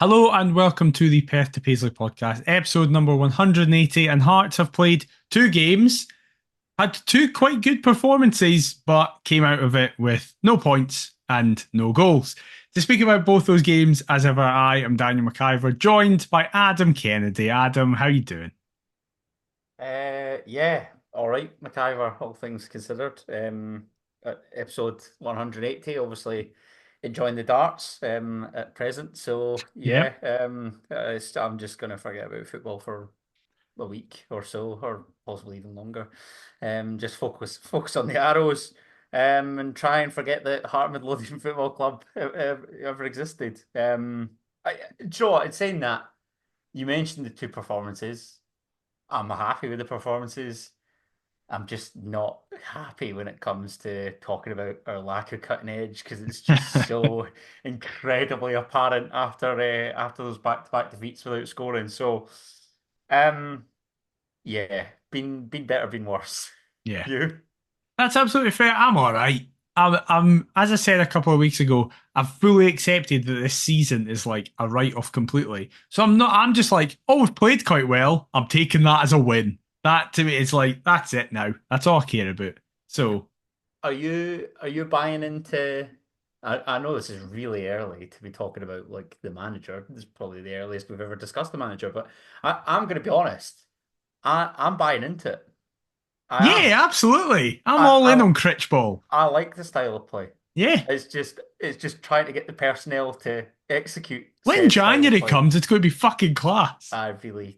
Hello and welcome to the Perth to Paisley podcast, episode number 180. And Hearts have played two games, had two quite good performances, but came out of it with no points and no goals. To speak about both those games, as ever, I am Daniel McIver, joined by Adam Kennedy. Adam, how you doing? Yeah, all right, McIver, all things considered. Episode 180, obviously enjoying the darts at present. So Yep. yeah, I'm just gonna forget about football for a week or so, or possibly even longer. Just focus on the arrows, and try and forget that Heart Midlothian Football Club ever existed. Do you know what? In saying that, you mentioned the two performances. I'm happy with the performances. I'm just not happy when it comes to talking about our lack of cutting edge because it's just so incredibly apparent after those back-to-back defeats without scoring. So, um, yeah, been better, been worse. Yeah. You? That's absolutely fair. I'm all right. As I said a couple of weeks ago, I've fully accepted that this season is like a write-off completely. So I'm not. I'm just like, oh, we've played quite well. I'm taking that as a win. That to me is like that's it now. That's all I care about. So Are you buying into? I know this is really early to be talking about like the manager. This is probably the earliest we've ever discussed the manager, but I'm going to be honest. I'm buying into it. I am. yeah, absolutely. I'm I, all in I on Critch Ball. I like the style of play. Yeah. It's just trying to get the personnel to execute When said style of January play. comes, it's going to be fucking class. I really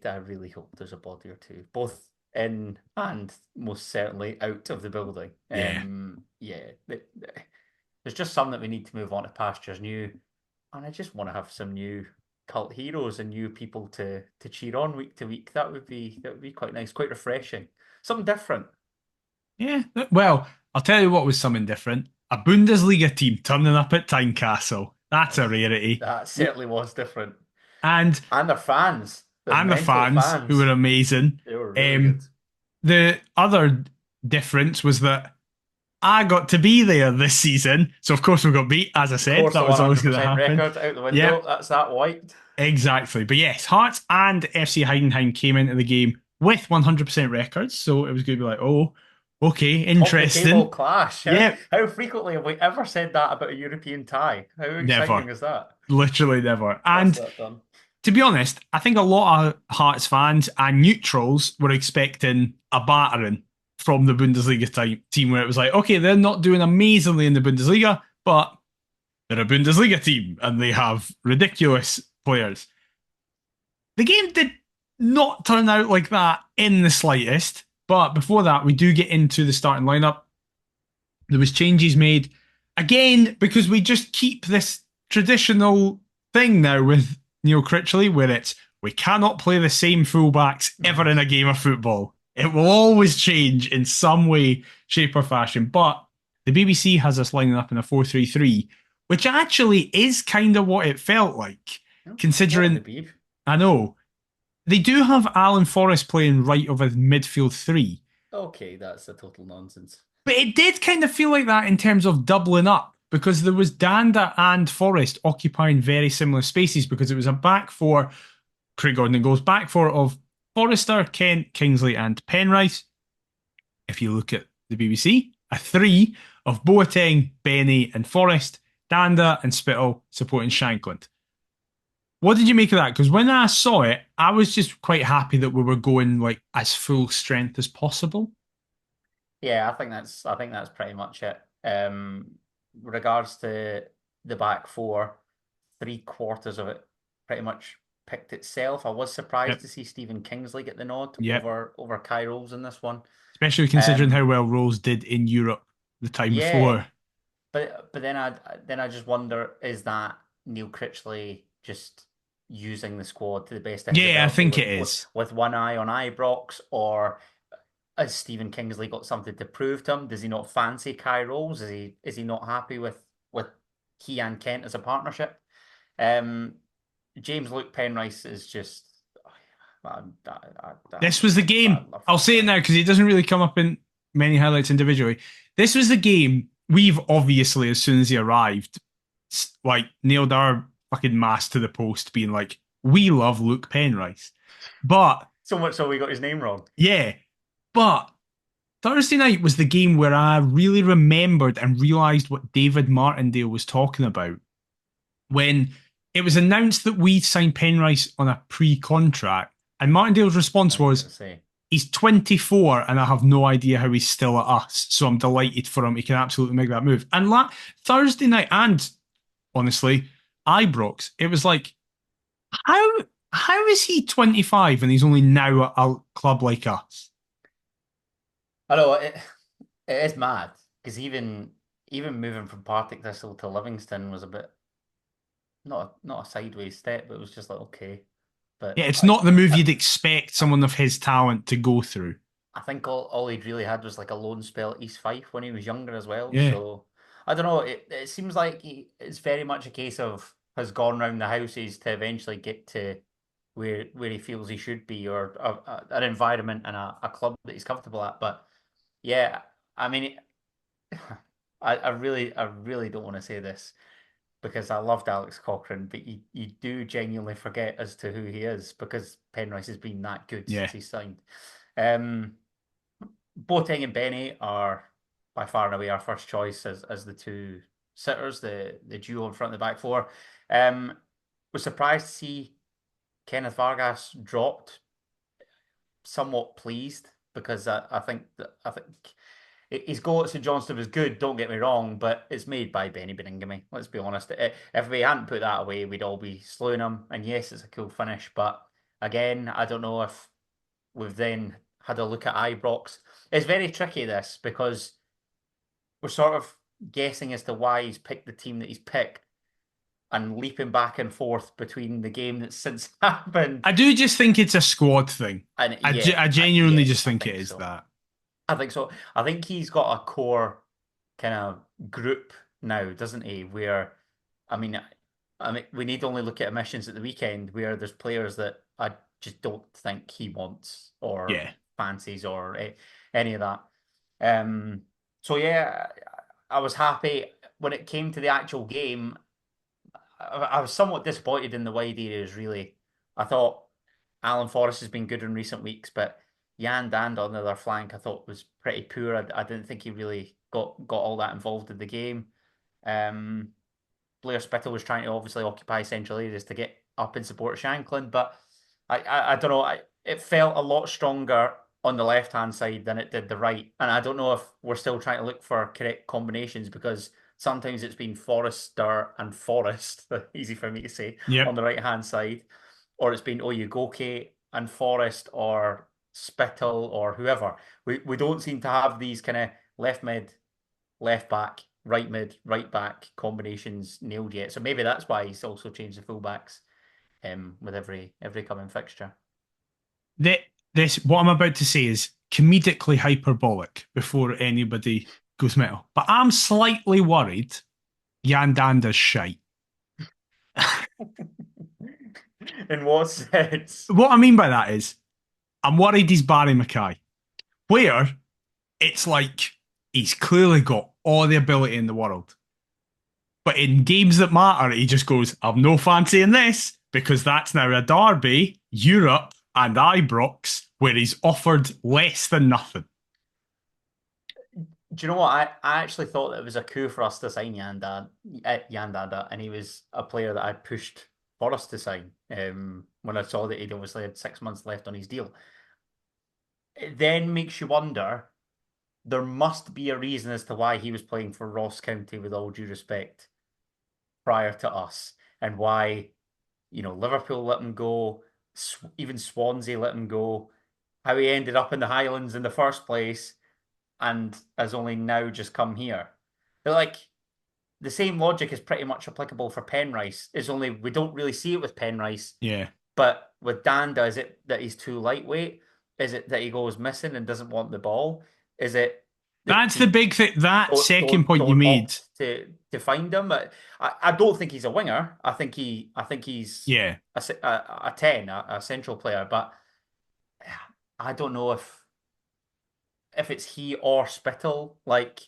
hope there's a body or two, both in and most certainly out of the building. Yeah. Yeah, there's just some that we need to move on to pastures new, and I just want to have some new cult heroes and new people to cheer on week to week. That would be quite nice, quite refreshing, something different. Yeah. Well, I'll tell you what was something different. A Bundesliga team turning up at Tynecastle. That's a rarity. That certainly was different. And And their fans, the and the mental fans who were fans, amazing. they were really good. Um, the other difference was that I got to be there this season. So, of course, we got beat, as I Of said. course, the That was always going to 100% happen. record out the window. Yep, That's that white. exactly. But yes, Hearts and FC Heidenheim came into the game with 100% records. So it was going to be like, oh, okay, Top of the table interesting. clash. How, Yep, how frequently have we ever said that about a European tie? How never. exciting is that? Literally never. That's And that done. to be honest, I think a lot of Hearts fans and neutrals were expecting a battering from the Bundesliga team where it was like, okay, they're not doing amazingly in the Bundesliga, but they're a Bundesliga team and they have ridiculous players. The game did not turn out like that in the slightest. But before that, we do get into the starting lineup. There was changes made again because we just keep this traditional thing now with Neil Critchley where it's we cannot play the same fullbacks ever in a game of football. It will always change in some way, shape, or fashion. But the BBC has us lining up in a 4-3-3, which actually is kind of what it felt like, No, what in the considering beef? I know they do have Alan Forrest playing right of a midfield three. Okay, that's a total nonsense. But it did kind of feel like that in terms of doubling up because there was Danda and Forrest occupying very similar spaces because it was a back four, Craig Gordon goes back four of Forrester, Kent, Kingsley, and Penrice. If you look at the BBC, a three of Boateng, Benny, and Forrest, Danda and Spittle supporting Shankland. What did you make of that? Because when I saw it, I was just quite happy that we were going like as full strength as possible. Yeah, I think that's pretty much it. Regards to the back four, three-quarters of it pretty much picked itself. I was surprised Yep. to see Stephen Kingsley get the nod Yep. over Kai Rolls in this one. Especially considering how Um, well Rose did in Europe the time yeah, before. but then I just wonder, is that Neil Critchley just using the squad to the best of his Yeah, I ability think with it is. with one eye on Ibrox, or has Stephen Kingsley got something to prove to him? Does he not fancy Kai Rolls? Is he not happy with he and Kent as a partnership? Um, James Luke Penrice is just I This was the I game. love I'll that say it guy. now because he doesn't really come up in many highlights individually. This was the game we've obviously, as soon as he arrived, like nailed our fucking mast to the post being like, we love Luke Penrice. But So much so we got his name wrong. yeah, but Thursday night was the game where I really remembered and realised what David Martindale was talking about when it was announced that we'd signed Penrice on a pre-contract, and Martindale's response I was was, going to say. he's 24 and I have no idea how he's still at us. So I'm delighted for him. He can absolutely make that move. And Thursday night, and honestly, Ibrox, it was like, how how is he 25 and he's only now at a club like us? I know it is mad because even moving from Partick Thistle to Livingston was a bit not a sideways step, but it was just like okay. But Yeah, it's not the move you'd expect someone of his talent to go through. I think all he'd really had was like a loan spell at East Fife when he was younger as well. Yeah, So I don't know. It seems like it's very much a case of has gone round the houses to eventually get to where he feels he should be, or an environment and a club that he's comfortable at. But yeah, I mean, I really don't want to say this because I loved Alex Cochrane, but you do genuinely forget as to who he is because Penrice has been that good yeah. since he signed. Um, Boateng and Benny are by far and away our first choice as the two sitters, the duo in front of the back four. Was surprised to see Kenneth Vargas dropped. Somewhat pleased because I think his goal at St Johnstone was good. Don't get me wrong, but it's made by Benny Beningame. Let's be honest. If we hadn't put that away, we'd all be slowing him. And yes, it's a cool finish, but again, I don't know if we've then had a look at Ibrox. It's very tricky this because we're sort of guessing as to why he's picked the team that he's picked and leaping back and forth between the game that's since happened. I do just think it's a squad thing. And I genuinely just think it is that. I think so. I think he's got a core kind of group now, doesn't he? Where, I mean, we need only look at emissions at the weekend where there's players that I just don't think he wants or Yeah. fancies or any of that. So yeah, I was happy when it came to the actual game. I was somewhat disappointed in the wide areas, really. I thought Alan Forrest has been good in recent weeks, but Jan Dand on the other flank I thought was pretty poor. I didn't think he really got all that involved in the game. Um, Blair Spittle was trying to obviously occupy central areas to get up in support of Shanklin, but I don't know. It felt a lot stronger on the left hand side than it did the right, and I don't know if we're still trying to look for correct combinations because sometimes it's been Forrester and Forrest, easy for me to say, on Yep. the right hand side, or it's been Oyugoke and Forrest or Spittle or whoever. We don't seem to have these kind of left mid, left back, right mid, right back combinations nailed yet. So maybe that's why he's also changed the fullbacks with every coming fixture. That this what I'm about to say is comedically hyperbolic before anybody goes mental. But I'm slightly worried Yandanda's shite. In what sense? What I mean by that is I'm worried he's Barry Mackay. Where it's like he's clearly got all the ability in the world. But in games that matter, he just goes, I've no fancy in this because that's now a derby, Europe, and Ibrox, where he's offered less than nothing. Do you know what? I actually thought that it was a coup for us to sign Yandada, and he was a player that I pushed for us to sign when I saw that he'd obviously had 6 months left on his deal. It then makes you wonder, there must be a reason as to why he was playing for Ross County, with all due respect, prior to us, and why, Liverpool let him go, even Swansea let him go, how he ended up in the Highlands in the first place and has only now just come here. But like the same logic is pretty much applicable for Penrice. Is only we don't really see it with Penrice, Yeah. but with Danda, is it that he's too lightweight? Is it that he goes missing and doesn't want the ball? Is it that That's the teams big thing. That second point you don't made. opt to find him? I don't think he's a winger. I think he's Yeah. a 10, a central player, but I don't know if it's he or Spittle. Like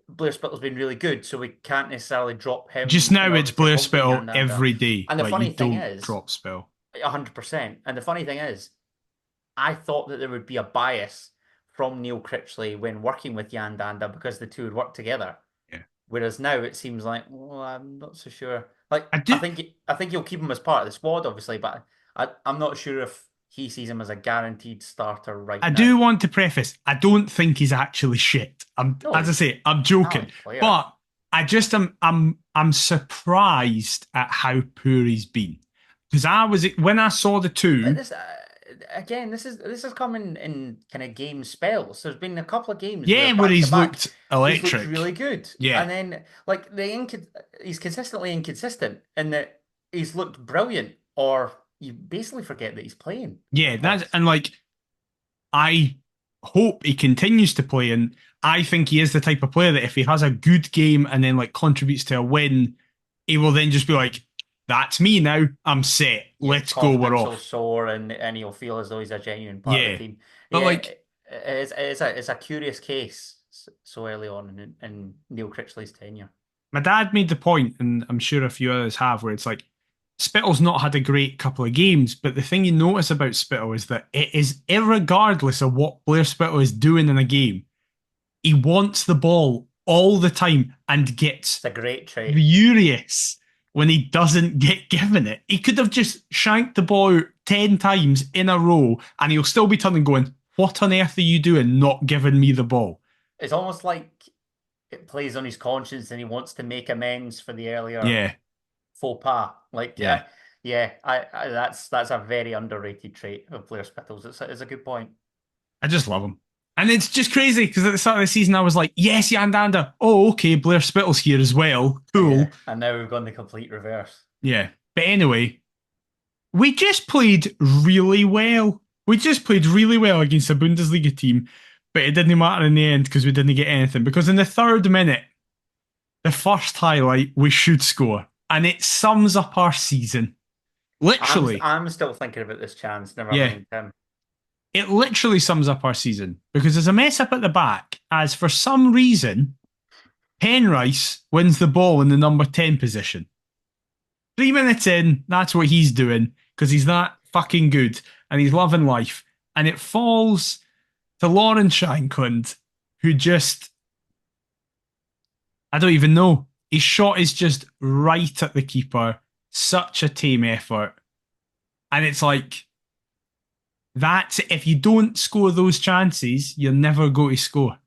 Blair Spittle's been really good, so we can't necessarily drop Just him in now order it's to Blair complement Spittle Yandanda. every day. And the Like, you funny thing don't is, drop Spittle. 100%. And the funny thing is, I thought that there would be a bias from Neil Critchley when working with Yandanda because the two would work together. Yeah. Whereas now it seems like, well, I'm not so sure. Like, I I do. think I think he'll keep him as part of the squad, obviously, but I'm not sure if he sees him as a guaranteed starter right I now. do want to preface, I don't think he's actually shit. No, As I he's say, I'm a joking. talented player. But I just I'm surprised at how poor he's been. Because when I saw the But two, this again, this is coming in kind of game spells. There's been a couple of games where yeah, where back to he's back, looked he's looked really electric. good, Yeah. and then like he's consistently inconsistent in that he's looked brilliant, or you basically forget that he's playing Yeah, at that's points. and like I hope he continues to play, and I think he is the type of player that if he has a good game and then like contributes to a win, he will then just be like, "That's me now. I'm set. Yeah, Let's go. We're confidence will off." soar, and he'll feel as though he's a genuine part of Yeah, the team. but Yeah, like it's a curious case so early on in Neil Critchley's tenure. my dad made the point, and I'm sure a few others have, where it's like Spittle's not had a great couple of games, but the thing you notice about Spittle is that it is irregardless of what Blair Spittle is doing in a game, he wants the ball all the time and gets It's a great trait. furious when he doesn't get given it. He could have just shanked the ball out 10 times in a row and he'll still be turning going, "What on earth are you doing not giving me the ball?" It's almost like it plays on his conscience and he wants to make amends for the earlier Yeah, faux pas. Like, yeah. yeah, that's a very underrated trait of Blair Spittles. It's a good point. I just love him. And it's just crazy because at the start of the season, I was like, yes, Yandanda. Oh, okay, Blair Spittle's here as well. Yeah, Cool. and now we've gone the complete reverse. Yeah. But anyway, we just played really well. We just played really well against a Bundesliga team, but it didn't matter in the end because we didn't get anything. Because in the 3rd minute, the first highlight, we should score. And it sums up our season. Literally. I'm still thinking about this chance. Never Yeah. mind him. It literally sums up our season because there's a mess up at the back as for some reason, Penrice wins the ball in the number 10 position. 3 minutes in, that's what he's doing because he's that fucking good and he's loving life. And it falls to Lauren Shankland, who just, I don't even know. His shot is just right at the keeper. Such a tame effort. And it's like, that's if you don't score those chances, you're never going to score.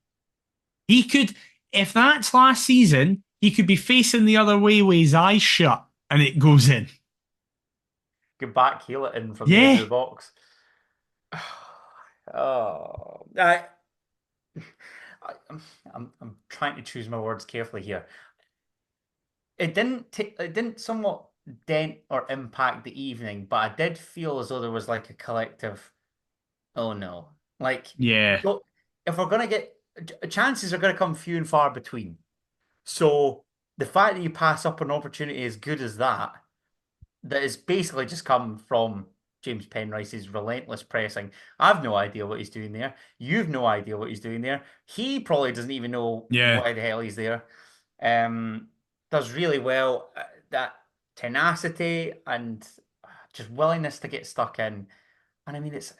He could, if that's last season, he could be facing the other way with his eyes shut and it goes in. Go back, heel it in from the edge of Yeah. the box. Oh, I'm trying to choose my words carefully here. It didn't somewhat dent or impact the evening, but I did feel as though there was like a collective, oh no. Like, Yeah. look, if we're gonna get chances are gonna come few and far between. So the fact that you pass up an opportunity as good as that has basically just come from James Penrice's relentless pressing. I've no idea what he's doing there. You've no idea what he's doing there. He probably doesn't even know Yeah. why the hell he's there. Um, does really well. That tenacity and just willingness to get stuck in. And I mean, it's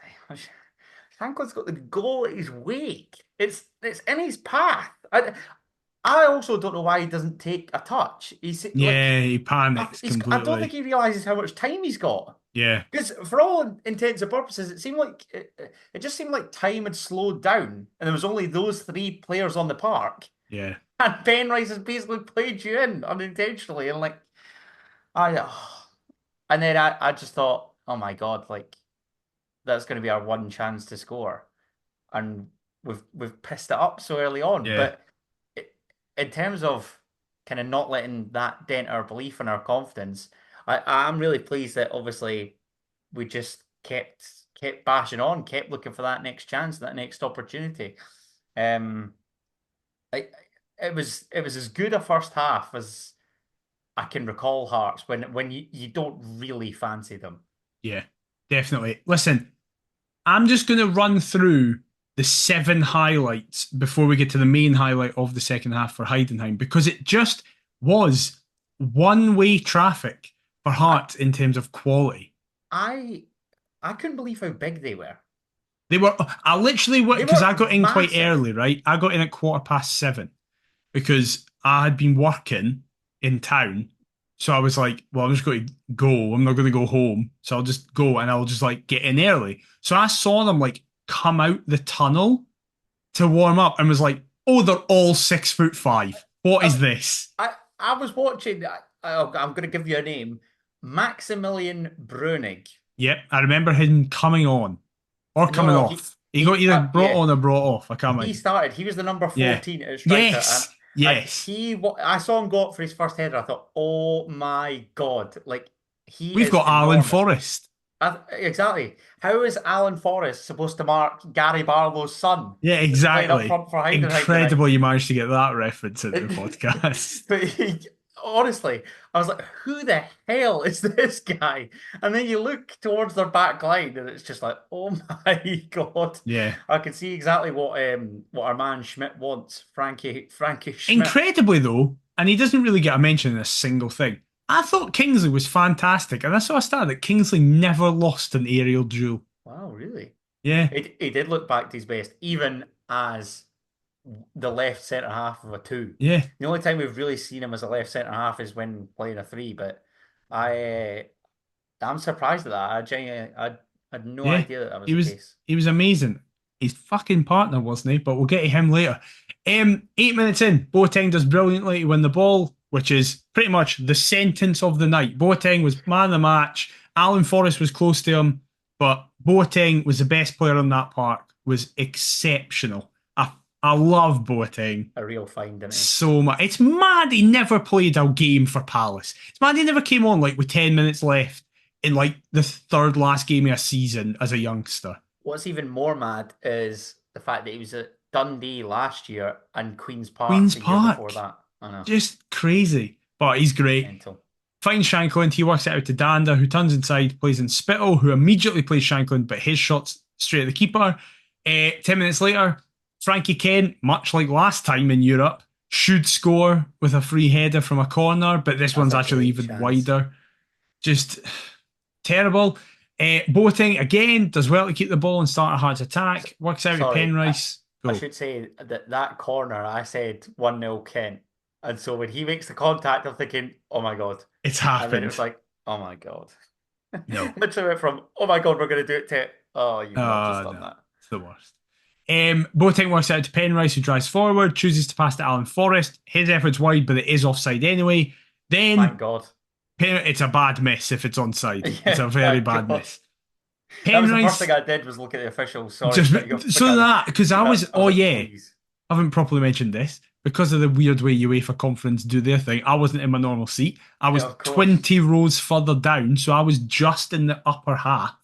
Shankland's got the goal at his wake. It's in his path. I also don't know why he doesn't take a touch. He's like, Yeah. He panics I don't think completely. he realizes how much time he's got. Yeah. Because for all intents and purposes, it seemed like it just seemed like time had slowed down, and there was only those three players on the park, Yeah. and Ben Rice has basically played you in unintentionally, and like I, and then I just thought, oh my God, like that's going to be our one chance to score, and we've pissed it up so early on. Yeah. But in terms of kind of not letting that dent our belief and our confidence, I'm really pleased that obviously we just kept bashing on, kept looking for that next chance, that next opportunity. Um, I, it was as good a first half as I can recall Hearts when you don't really fancy them. Yeah. Definitely. Listen, I'm just going to run through the 7 highlights before we get to the main highlight of the second half for Heidenheim because it just was one-way traffic for I Hearts in terms of quality. I I couldn't believe how big they were. They were, I literally, They because were I got in quite massive. early, right? I got in at 7:15 because I had been working in town. So I was like, well, I'm just going to go. I'm not going to go home. So I'll just go and I'll just like get in early. So I saw them like come out the tunnel to warm up and was like, oh, they're all 6'5". What is I this? I was watching. I'm going to give you a name, Maximilian Brunig. Yep, I remember him coming on or No, coming no, off. He got either brought yeah, on or brought off. I can't he remember. started. He was the number Yeah. 14 at striker, Yes. and Yes. I saw him go up for his first header. I thought, oh my God, like he We've is got Alan enormous. Forrest. Exactly. How is Alan Forrest supposed to mark Gary Barlow's son, Yeah, who's playing up exactly. front for Heidenheim tonight? Incredible you managed to get that reference in the podcast. But honestly, I was like, who the hell is this guy? And then you look towards their back line and it's just like, oh my God. Yeah. I can see exactly what our man Schmidt wants, Frankie Schmidt. Incredibly, though, and he doesn't really get a mention in a single thing. I thought Kingsley was fantastic, and I saw a stat that Kingsley never lost an aerial duel. Wow, really? Yeah. He did look back to his best, even as the left centre half of a two. Yeah. The only time we've really seen him as a left centre half is when playing a three, but I I'm surprised at that. I genuinely, I had no Yeah. idea that that was He the was case. he was amazing. His fucking partner, wasn't he? But we'll get to him later. 8 minutes in, Boateng does brilliantly to win the ball, which is pretty much the sentence of the night. Boateng was man of the match. Alan Forrest was close to him, but Boateng was the best player on that park, was exceptional. I love Boateng A real find, didn't he? so much. It's mad he never played a game for Palace. It's mad he never came on like with 10 minutes left in like the third last game of a season as a youngster. What's even more mad is the fact that he was at Dundee last year and Queen's Park Queen's the year before Park. that. I know, Just crazy. But he's great. mental. Finds Shankland. He works it out to Danda, who turns inside, plays in Spittle, who immediately plays Shankland, but his shot's straight at the keeper. 10 minutes later, Frankie Kent, much like last time in Europe, should score with a free header from a corner, but this That's one's a actually great even chance. wider. Just terrible. Boating again does well to keep the ball and start a hard attack. Works out to Sorry, Penrice. I Go. should say that that corner I said 1-0 Kent. And so when he makes the contact, I'm thinking, oh my God. It's And then it happened. was like, oh my God. No. Literally went from, oh my God, we're going to do it to, oh, you've not just done No. that. It's the worst. Boateng works out to Penrice, who drives forward, chooses to pass to Alan Forrest. His effort's wide, but it is offside anyway. Thank Then God. It's a bad miss if it's onside. It's Yeah, a very thank bad God. miss. That was the first thing Penrice, I did was look at the officials. Sorry to just cut you off, so that because I was, I was oh like, yeah, please. I haven't properly mentioned this because of the weird way UEFA Conference do their thing. I wasn't in my normal seat. I Yeah, was of course. 20 rows further down, so I was just in the upper half.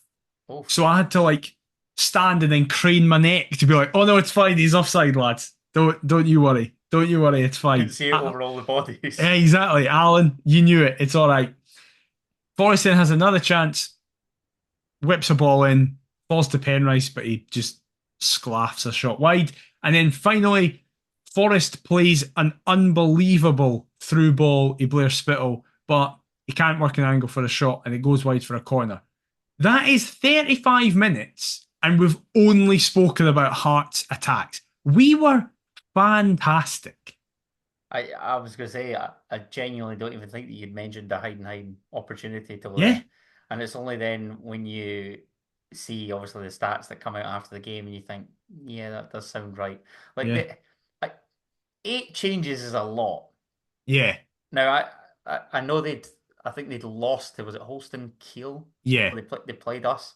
So Oof. I had to like stand and then crane my neck to be like, "Oh no, it's fine. He's offside, lads. Don't you worry. Don't you worry. It's Couldn't fine." see it over all the bodies. Yeah, exactly, Alan. You knew it. It's all right. Forrest then has another chance, whips a ball in, falls to Penrice, but he just sclaffs a shot wide. And then finally, Forrest plays an unbelievable through ball to Blair Spittle, but he can't work an angle for a shot and it goes wide for a corner. That is 35 minutes, and we've only spoken about Hearts attacks. We were fantastic. I was going to say, I genuinely don't even think that you'd mentioned the Heidenheim opportunity till Yeah, then. And it's only then when you see, obviously, the stats that come out after the game and you think, yeah, that does sound right. Like, yeah, I, 8 changes is a lot. yeah, Now, I know I think they'd lost to, was it Holston Kiel? yeah, They played us.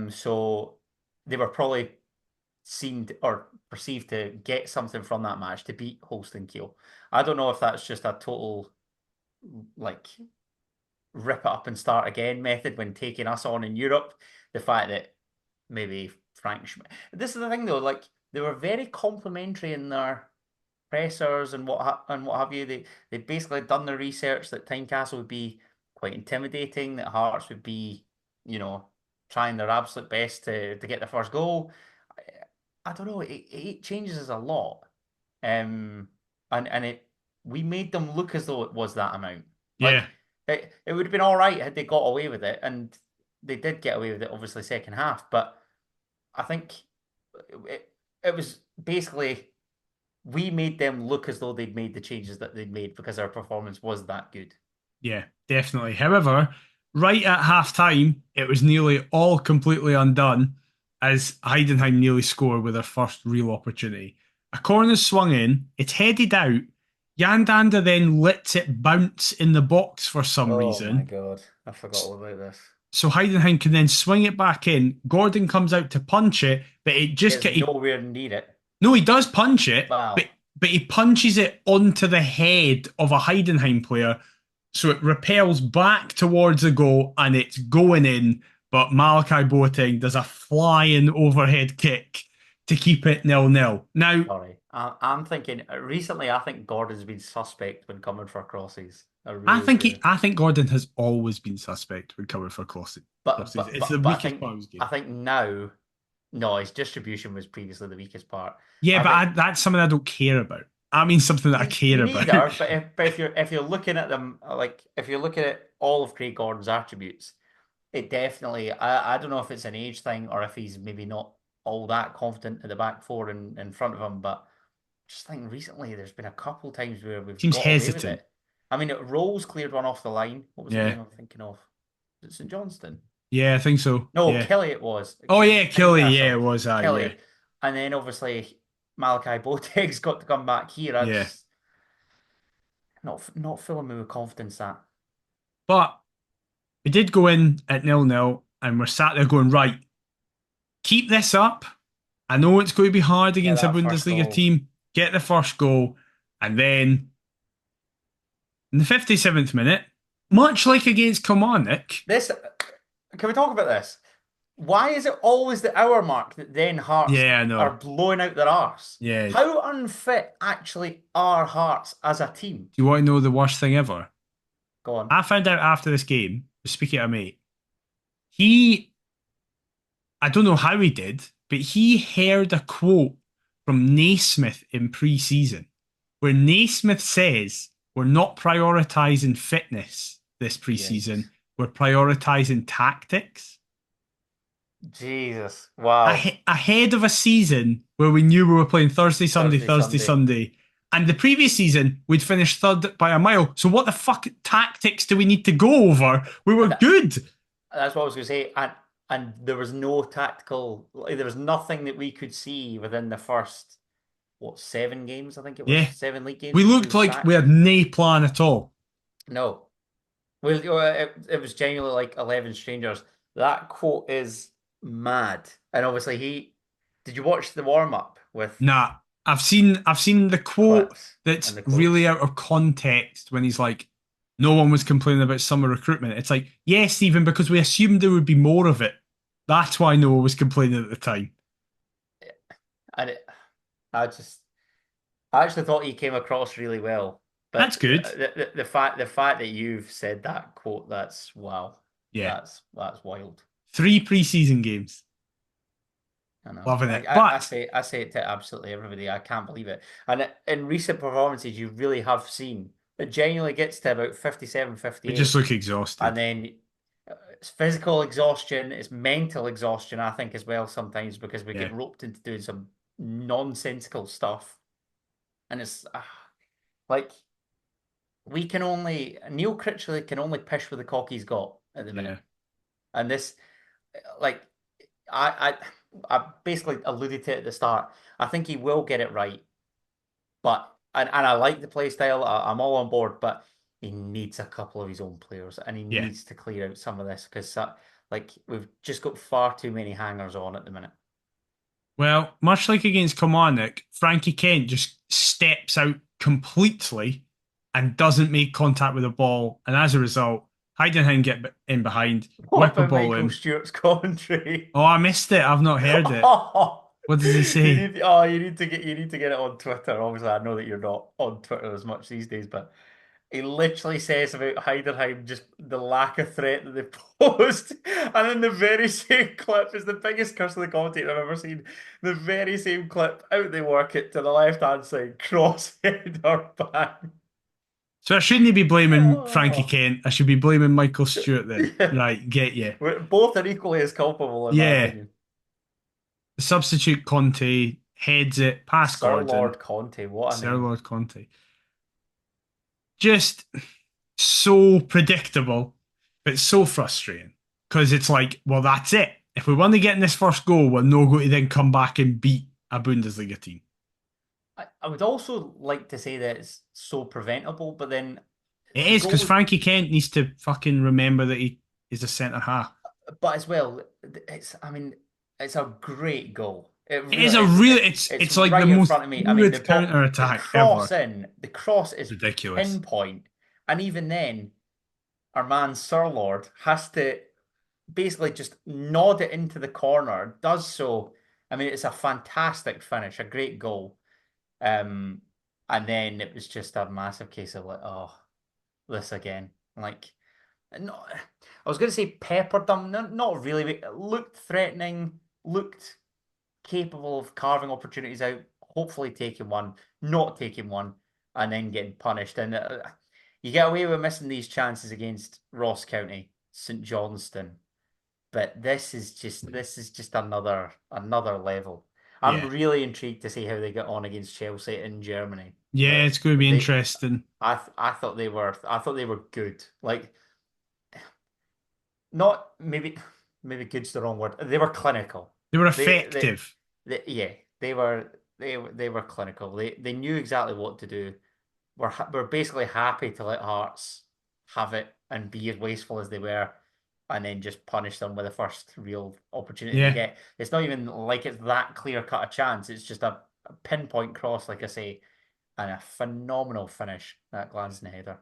So they were probably or perceived to get something from that match to beat Holston Kiel. I don't know if that's just a total like rip it up and start again method when taking us on in Europe. The fact that maybe Frank Schmidt. This is the thing though, like they were very complimentary in their pressers and what have you. They basically done the research that Tynecastle would be quite intimidating, that Hearts would be, you know, trying their absolute best to get the first goal. I don't know, it changes us a lot. And it we made them look as though it was that amount. Yeah, Like it would have been all right had they got away with it, and they did get away with it, obviously second half. But I think it was basically we made them look as though they'd made the changes that they'd made because our performance was that good. yeah, definitely. However, right at half time, it was nearly all completely undone as Heidenheim nearly scored with their first real opportunity. A corner swung in, it's headed out. Yandanda then lets it bounce in the box for some Oh my reason. God, I forgot all about this. So Heidenheim can then swing it back in. Gordon comes out to punch it, but it just It's get nowhere near it. no, he does punch it, but Wow. he punches it onto the head of a Heidenheim player, so it repels back towards the goal and it's going in. But Malachi Boateng does a flying overhead kick to keep it 0-0. Now, Sorry. I'm thinking recently. I think Gordon's been suspect when coming for crosses. I I really think do. I think Gordon has always been suspect when coming for crosses. But Crosses. but It's the but but I weakest think part of his I game. think now, no, his distribution was previously the weakest part. Yeah, I but think that's something I don't care about. I mean something that I me care about. neither. But if you're looking at them, like if you're looking at all of Craig Gordon's attributes, it definitely. I don't know if it's an age thing or if he's maybe not all that confident at the back four in front of him, but just think recently there's been a couple times where we've Seems got away with hesitant. it. I mean, Rolls cleared one off the line. What was the Yeah. game I'm thinking of? Was it St Johnston? Yeah, I think so. No, Yeah. Kelly it was. Oh yeah, Killy. Yeah, Tynecastle. it was. Yeah, Kelly. And then obviously Malachi Boteg's got to come back here. I yeah. just not filling me with confidence that. But we did go in at 0-0, and we're sat there going, right, keep this up. I know it's going to be hard Yeah, against a that first Bundesliga goal. team. Get the first goal, and then in the 57th minute, much like against Kilmarnock, This can we talk about this? Why is it always the hour mark that then Hearts yeah, I are know. blowing out their arse? Yeah. Do How unfit actually are Hearts as a team? you want to know the worst thing ever? Go on. I found out after this game, speaking to a mate, he I don't know how he did, but he heard a quote from Naismith in pre-season where Naismith says we're not prioritizing fitness this Yikes. pre-season, we're prioritizing tactics. Jesus. Wow. Ahead of a season where we knew we were playing Thursday, Sunday, Thursday, Thursday, Sunday. Sunday. And the previous season, we'd finished third by a mile. So what the fuck tactics do we need to go over? We were And good. that's what I was going to say. And there was no tactical, like, there was nothing that we could see within the first, what, 7 games, I think it was, Yeah. 7 league games We since he looked was like we sacked. had no plan at all. No. Well, it was genuinely like 11 strangers. That quote is mad. And obviously did you watch the warm up with Nah, I've seen the quote clips that's and the really quotes? out of context when he's like, no one was complaining about summer recruitment. It's like, yes, Stephen, because we assumed there would be more of it. That's why no one was complaining at the time. And I just, I actually thought he came across really well. That's But good. the fact that you've said that quote, that's wow. Yeah. That's wild. 3 preseason games. I know. Loving I, it. I, I But say I say it to absolutely everybody. I can't believe it. And in recent performances, you really have seen it genuinely gets to about 57, we just 58. look And exhausted. then it's physical exhaustion, it's mental exhaustion, I think, as well, sometimes because we Yeah. get roped into doing some nonsensical stuff. And it's like we can only Neil Critchley can only pish with the cock he's got at the minute. Yeah. And this like I basically alluded to it at the start. I think he will get it right, but and I like the play style. I'm all on board, but he needs a couple of his own players, and he Yeah. needs to clear out some of this because like we've just got far too many hangers on at the minute. Well, much like against Kilmarnock, Frankie Kent just steps out completely and doesn't make contact with the ball. And as a result, Heidenheim get in behind, What whip a about ball Michael in. Stewart's commentary? Oh, I missed it. I've not heard it. What does he say? You need to get it on Twitter. Obviously, I know that you're not on Twitter as much these days, but He literally says about Heidenheim just the lack of threat that they posed. And in the very same clip is the biggest curse of the commentator I've ever seen. The very same clip, out they work it to the left hand side, cross header bang. So I shouldn't be blaming Frankie Oh. Kent. I should be blaming Michael Stewart then. Yeah. Right, get you. Both are equally as culpable in my Yeah. opinion. Substitute Conte heads it past Sir Gordon. Lord Conte, what a Sir name. Lord Conte. Just so predictable, but so frustrating. Because it's like, well, that's it. If we want to get in this first goal, we're no going to then come back and beat a Bundesliga team. I would also like to say that it's so preventable, but then It the is because goal, Frankie Kent needs to fucking remember that he is a centre half. but as well, I mean, it's a great goal. It It is really, a really, it's like the right in most front of me. I mean, fluid counter the attack ever. cross in, the cross is Ridiculous. pinpoint, and even then, our man Sir Lord has to basically just nod it into the corner. Does so. I mean, it's a fantastic finish, a great goal. Um, and then it was just a massive case of like, oh, this again. Like, no, I was going to say peppered them. Not really. But it looked threatening. Looked capable of carving opportunities out. Hopefully taking one, not taking one, and then getting punished. And you get away with missing these chances against Ross County, St Johnstone. But this is just another level. I'm Yeah. really intrigued to see how they get on against Chelsea in Germany. Yeah, But it's going to be they, interesting. I thought they were good. Like not maybe good's the wrong word. They were clinical. They were They they, effective. yeah, they were clinical. They knew exactly what to do. We're basically happy to let Hearts have it and be as wasteful as they were, and then just punish them with the first real opportunity they Yeah. get. It's not even like it's that clear cut a chance. It's just a pinpoint cross, like I say, and a phenomenal finish that Gladstone header.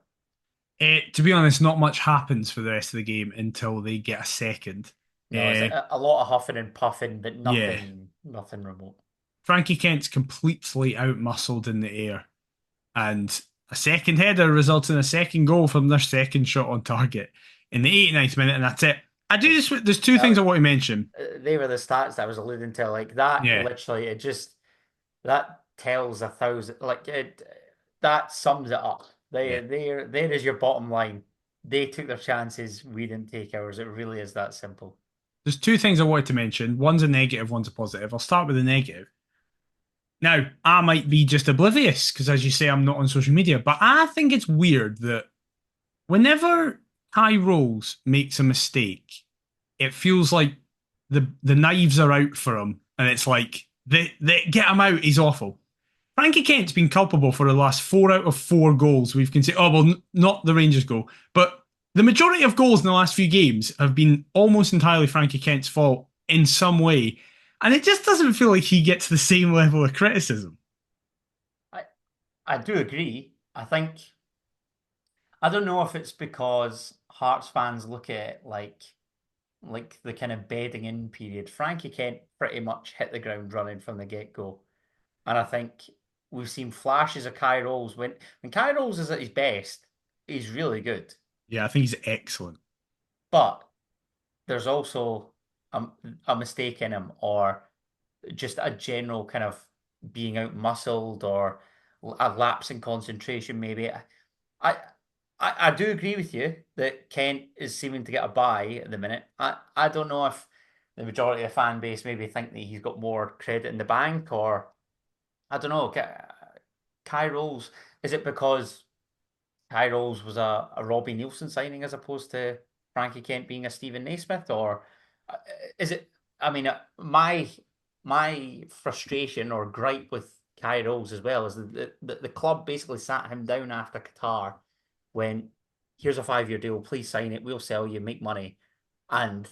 To be honest, not much happens for the rest of the game until they get a second. No, it's a lot of huffing and puffing, but Yeah. nothing remote. Frankie Kent's completely outmuscled in the air. And a second header results in a second goal from their second shot on target in the 89th minute, and that's it. I do It's just, there's two things I that want to mention. they were the stats that I was alluding to. Like that, Yeah. literally, that tells 1,000. Like that sums it up. Yeah. There is your bottom line. They took their chances. We didn't take ours. It really is that simple. There's two things I wanted to mention. One's a negative, one's a positive. I'll start with the negative. Now, I might be just oblivious because, as you say, I'm not on social media, but I think it's weird that whenever Ty Rolls makes a mistake, it feels like the knives are out for him, and it's like they get him out. He's awful. Frankie Kent's been culpable for the last 4 out of 4 goals we've considered. Oh well, not the Rangers goal, but the majority of goals in the last few games have been almost entirely Frankie Kent's fault in some way, and it just doesn't feel like he gets the same level of criticism. I I do agree. I don't know if it's because Hearts fans look at it like the kind of bedding in period. Frankie Kent pretty much hit the ground running from the get go. And I think we've seen flashes of Kai Rolls when Kai Rolls is at his best, he's really good. Yeah, I think he's excellent. But there's also a mistake in him or just a general kind of being out muscled or a lapse in concentration maybe. I I do agree with you that Kent is seeming to get a bye at the minute. I don't know if the majority of the fan base maybe think that he's got more credit in the bank or I don't know. Kai Rolls, is it because Kai Rolls was a Robbie Nielsen signing as opposed to Frankie Kent being a Stephen Naismith, or uh, is it? I mean, my frustration or gripe with Kai Rolls as well is that the club basically sat him down after Qatar when here's a 5-year deal, please sign it, we'll sell you, make money, and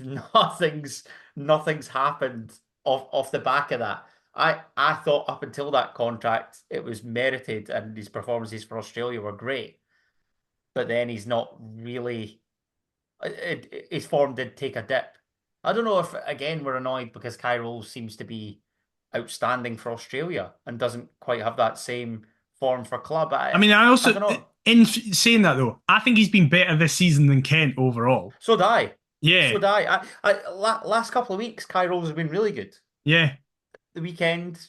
nothing's happened off the back of that. I thought up until that contract it was merited and his performances for Australia were great, but then he's not really. His form did take a dip. I don't know if again we're annoyed because Kyrol seems to be outstanding for Australia and doesn't quite have that same form for club. I mean, I don't know. In saying that though, I think he's been better this season than Kent overall. So die. Yeah, So die. Last couple of weeks, Kai Rolls has been really good. yeah. The weekend,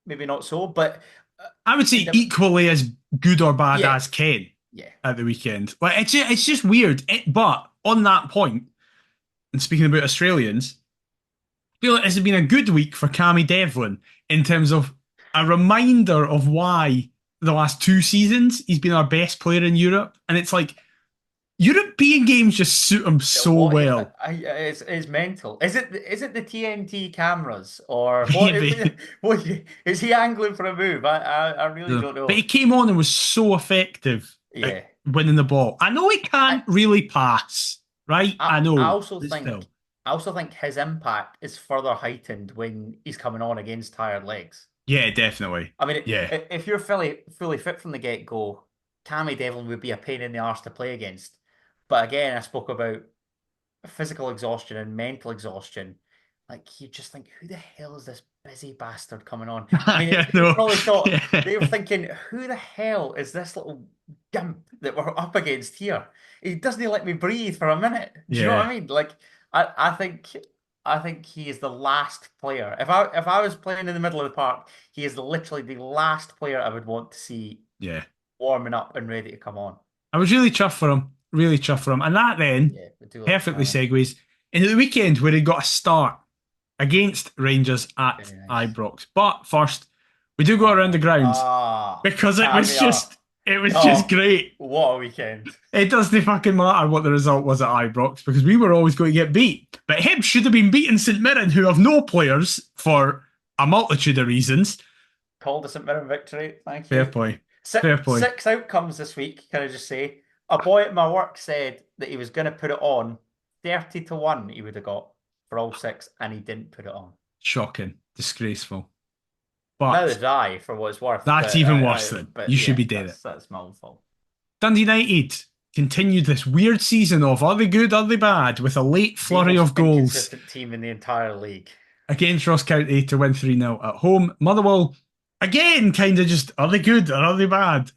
maybe not so, but I would in say the equally as good or bad yeah, as Kent yeah. at the weekend. Like it's just weird. But on that point, and speaking about Australians, I feel like this has been a good week for Cammy Devlin in terms of a reminder of why the last 2 seasons he's been our best player in Europe. And it's like European games just suit him so What well. is mental? Is it the TNT cameras or what? Maybe. What is he angling for a move? I really No. don't But he know. came on and was so effective at Yeah, winning the ball. I know he I can't really pass, right? I I know, also but still. think his impact is further heightened when he's coming on against tired legs. Yeah, definitely. I mean, Yeah. if you're fully fit from the get go, Cammy Devlin would be a pain in the arse to play against. But again, I spoke about physical exhaustion and mental exhaustion. Like you just think, who the hell is this busy bastard coming on? I mean, I they know. probably thought Yeah. they were thinking, who the hell is this little gimp that we're up against here? He doesn't let me breathe for a minute. Do you know what Yeah. I mean? Like, I think he is the last player. If I was playing in the middle of the park, he is literally the last player I would want to see Yeah. warming up and ready to come on. I was really chuffed for him. Really chuffed for him. And that then Yeah, we do love perfectly Cammy. segues into the weekend where he got a start against Rangers at Very nice. Ibrox. But first, we do go around the Oh, grounds because caviar. it was just Oh, great. what a weekend. It doesn't fucking matter what the result was at Ibrox because we were always going to get beat. But Hibs should have been beating St Mirren, who have no players for a multitude of reasons. Called a St Mirren victory. Thank Fair you. play. Six, Fair play. six outcomes this week, can I just say? A boy at my work said that he was going to put it on 30 to 1 he would have got for all six, and he didn't put it on. Shocking. Disgraceful. Neither But did I, for what it's worth. that's But even worse then. but You should yeah, be dead. that's my own fault. Dundee United continued this weird season of are they good, are they bad, with a late The flurry most of goals inconsistent team in the entire league. against Ross County to win 3-0 at home. Motherwell, again, kind of just are they good or are they bad?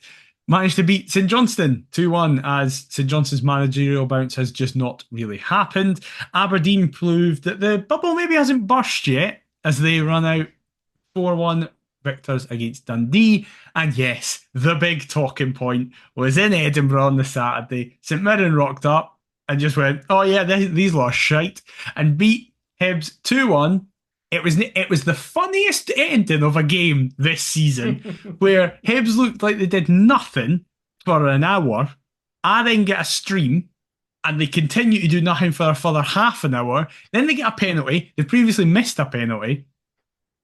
Managed to beat St Johnstone 2-1 as St Johnstone's managerial bounce has just not really happened. Aberdeen proved that the bubble maybe hasn't burst yet as they run out 4-1 victors against Dundee. And yes, the big talking point was in Edinburgh on the Saturday. St Mirren rocked up and just went, oh yeah, these lot are shite, and beat Hibs 2-1. It was the funniest ending of a game this season where Hibs looked like they did nothing for an hour. I then get a stream and they continue to do nothing for a further half an hour. Then they get a penalty. They previously missed a penalty.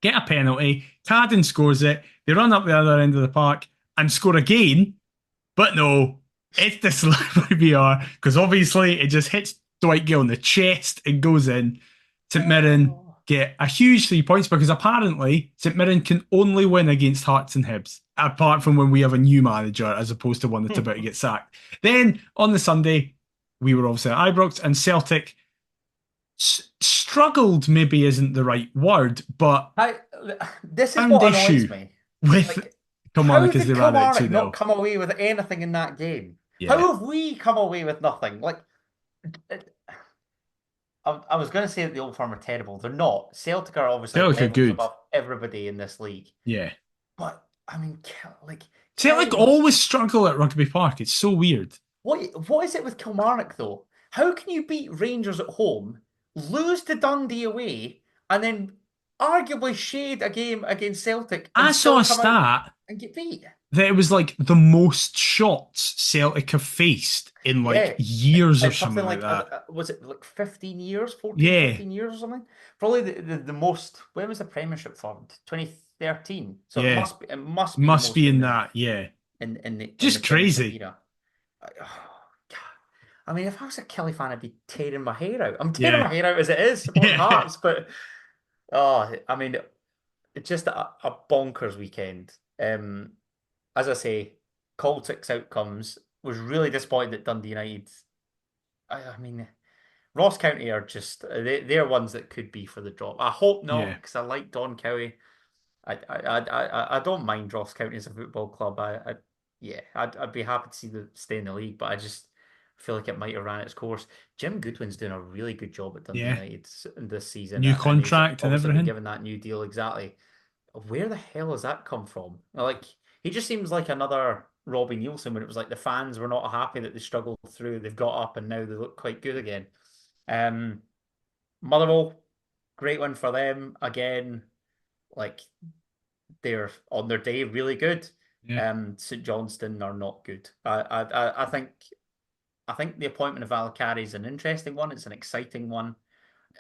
Get a penalty. Cadden scores it. They run up the other end of the park and score again. But no, it's the celebrity VR because obviously it just hits Dwight Gill in the chest and goes in. St Mirren Oh. get a huge 3 points because apparently St Mirren can only win against Hearts and Hibs, apart from when we have a new manager as opposed to one that's about to get sacked. Then on the Sunday, we were obviously at Ibrox and Celtic struggled, maybe isn't the right word, but I, this is found what annoys issue me. with Like, how Kilmarnock as did they ran out Kilmarnock 2 not 0. come away with anything in that game? Yeah. How have we come away with nothing? Like, I was going to say that the Old Firm are terrible. They're not. Celtic are obviously Celtic are levels good. above everybody in this league. Yeah. But I mean, like Celtic Kelly always struggle at Rugby Park. It's so weird. what is it with Kilmarnock though? How can you beat Rangers at home, lose to Dundee away, and then arguably shade a game against Celtic and I saw still a come out stat and get beat? that it was like the most shots Celtic have faced in like Yeah, years or it's something something like like that. was it like 15 years, 14, Yeah. 15 years or something? Probably the most. When was the Premiership formed? 2013. So Yeah. it must be the Must most be in in the that. Yeah. in the Just Premiership crazy. era. God. I mean, if I was a Kelly fan, I'd be tearing my hair out. I'm tearing my Yeah. hair out as it is, supporting Yeah. Hearts, but oh, I mean, it's just a bonkers weekend. As I say, Celtic's outcomes was really disappointed that Dundee United. I mean, Ross County are just they're ones that could be for the drop. I hope not Yeah. because I like Don Cowie. I don't mind Ross County as a football club. yeah, I'd be happy to see them stay in the league, but I just feel like it might have ran its course. Jim Goodwin's doing a really good job at Dundee Yeah, United this season, new and he's contract and obviously been everything. given that new deal. Exactly. Where the hell has that come from? Like, he just seems like another Robbie Nielsen when it was like the fans were not happy that they struggled through. They've got up and now they look quite good again. Um, Motherwell, great one for them again. Like, they're on their day really good. Yeah, St Johnstone are not good. I think the appointment of Valkyrie is an interesting one. It's an exciting one.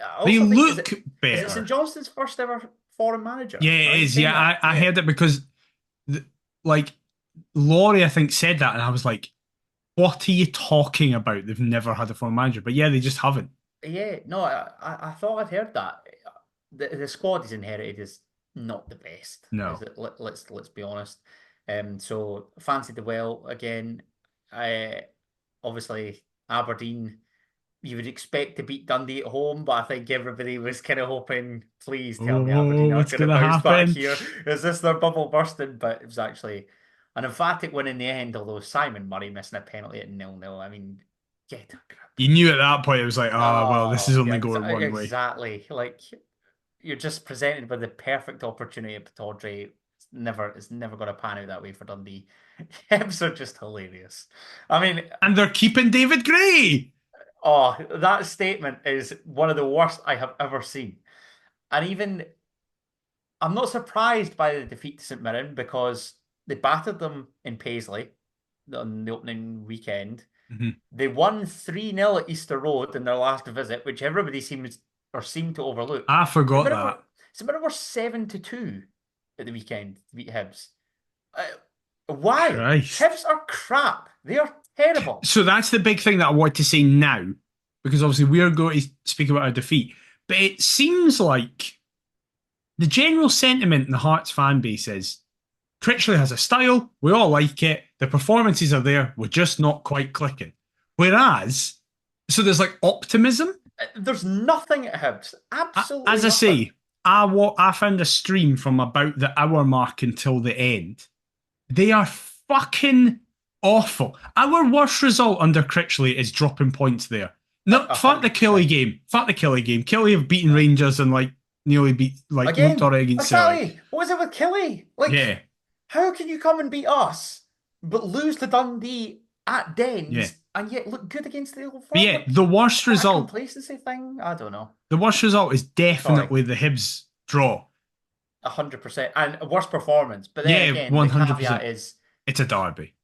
I they also think look is it St better. Johnstone's first ever foreign manager? Yeah, Am I it right in is. saying Yeah, that? I Yeah. heard it because, the, like, Laurie, I think, said that, and I was like, "What are you talking about? They've never had a foreign manager." But yeah, they just haven't. Yeah, no, I thought I'd heard that. The squad he's inherited is not the best, is No. it? Let's be honest. So fancied the well again. I obviously Aberdeen. You would expect to beat Dundee at home, but I think everybody was kind of hoping, please tell me Oh, Aberdeen aren't what's going to gonna bounce back happen? here. Is this their bubble bursting? But it was actually an emphatic win in the end, although Simon Murray missing a penalty at 0-0. I mean, get a grip. You knew at that point it was like, oh well, this is Oh, only yeah, going one way. exactly. Like you're just presented with the perfect opportunity at Pittodrie. It's never going to pan out that way for Dundee. Hibs are just hilarious. I mean, And they're keeping David Gray. oh, that statement is one of the worst I have ever seen. And even I'm not surprised by the defeat to St Mirren because they battered them in Paisley on the opening weekend. Mhm. They won 3-0 at Easter Road in their last visit, which everybody seemed to overlook. I St forgot Mirren were that. St Mirren were 7-2 at the weekend to beat Hibs. Uh, why? Christ. Hibs are crap. They are terrible. So that's the big thing that I want to say now, because obviously we're going to speak about our defeat. But it seems like the general sentiment in the Hearts fan base is Critchley has a style, we all like it, the performances are there, we're just not quite clicking. Whereas, so there's like optimism. There's nothing at Hibs. Absolutely As I nothing. say, I found a stream from about the hour mark until the end. They are fucking awful. Our worst result under Critchley is dropping points there. No, A fuck the hundred Killy percent. game. Fuck the Killy game. Killy have beaten Rangers and like nearly beat like looked Again, alright against Celtic. exactly. What was it with Kelly? Like, Yeah, how can you come and beat us, but lose to Dundee at yeah. Dens and yet look good against the Old But Firm? yeah, Like, is that a complacency thing? I don't know. the worst result is Sorry, definitely the Hibs draw. 100%. And a worse performance. But then Yeah, again, the caveat 100%. is It's a derby.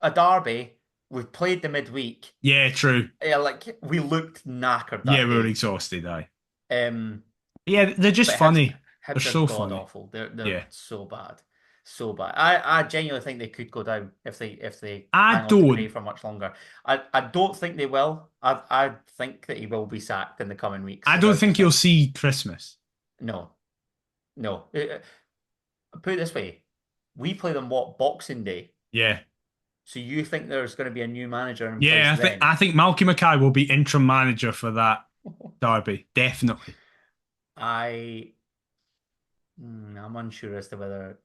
a derby. We've played the midweek. Yeah, true. Yeah, like we looked knackered Yeah, that we were day. exhausted, aye. Um, Yeah, they're just But Hibs, funny. They're Hibs are so god funny. awful. They're Yeah. so bad, so bad. I genuinely think they could go down if they I hang on to Gray don't for much longer. I don't think they will. I think that he will be sacked in the coming weeks. I Is don't I just think you'll think see Christmas. no, no. Put it this way, we play them what Boxing Day. Yeah. So you think there's going to be a new manager in place Yeah, then? I think Malky Mackay will be interim manager for that derby. Definitely. I I'm unsure as to whether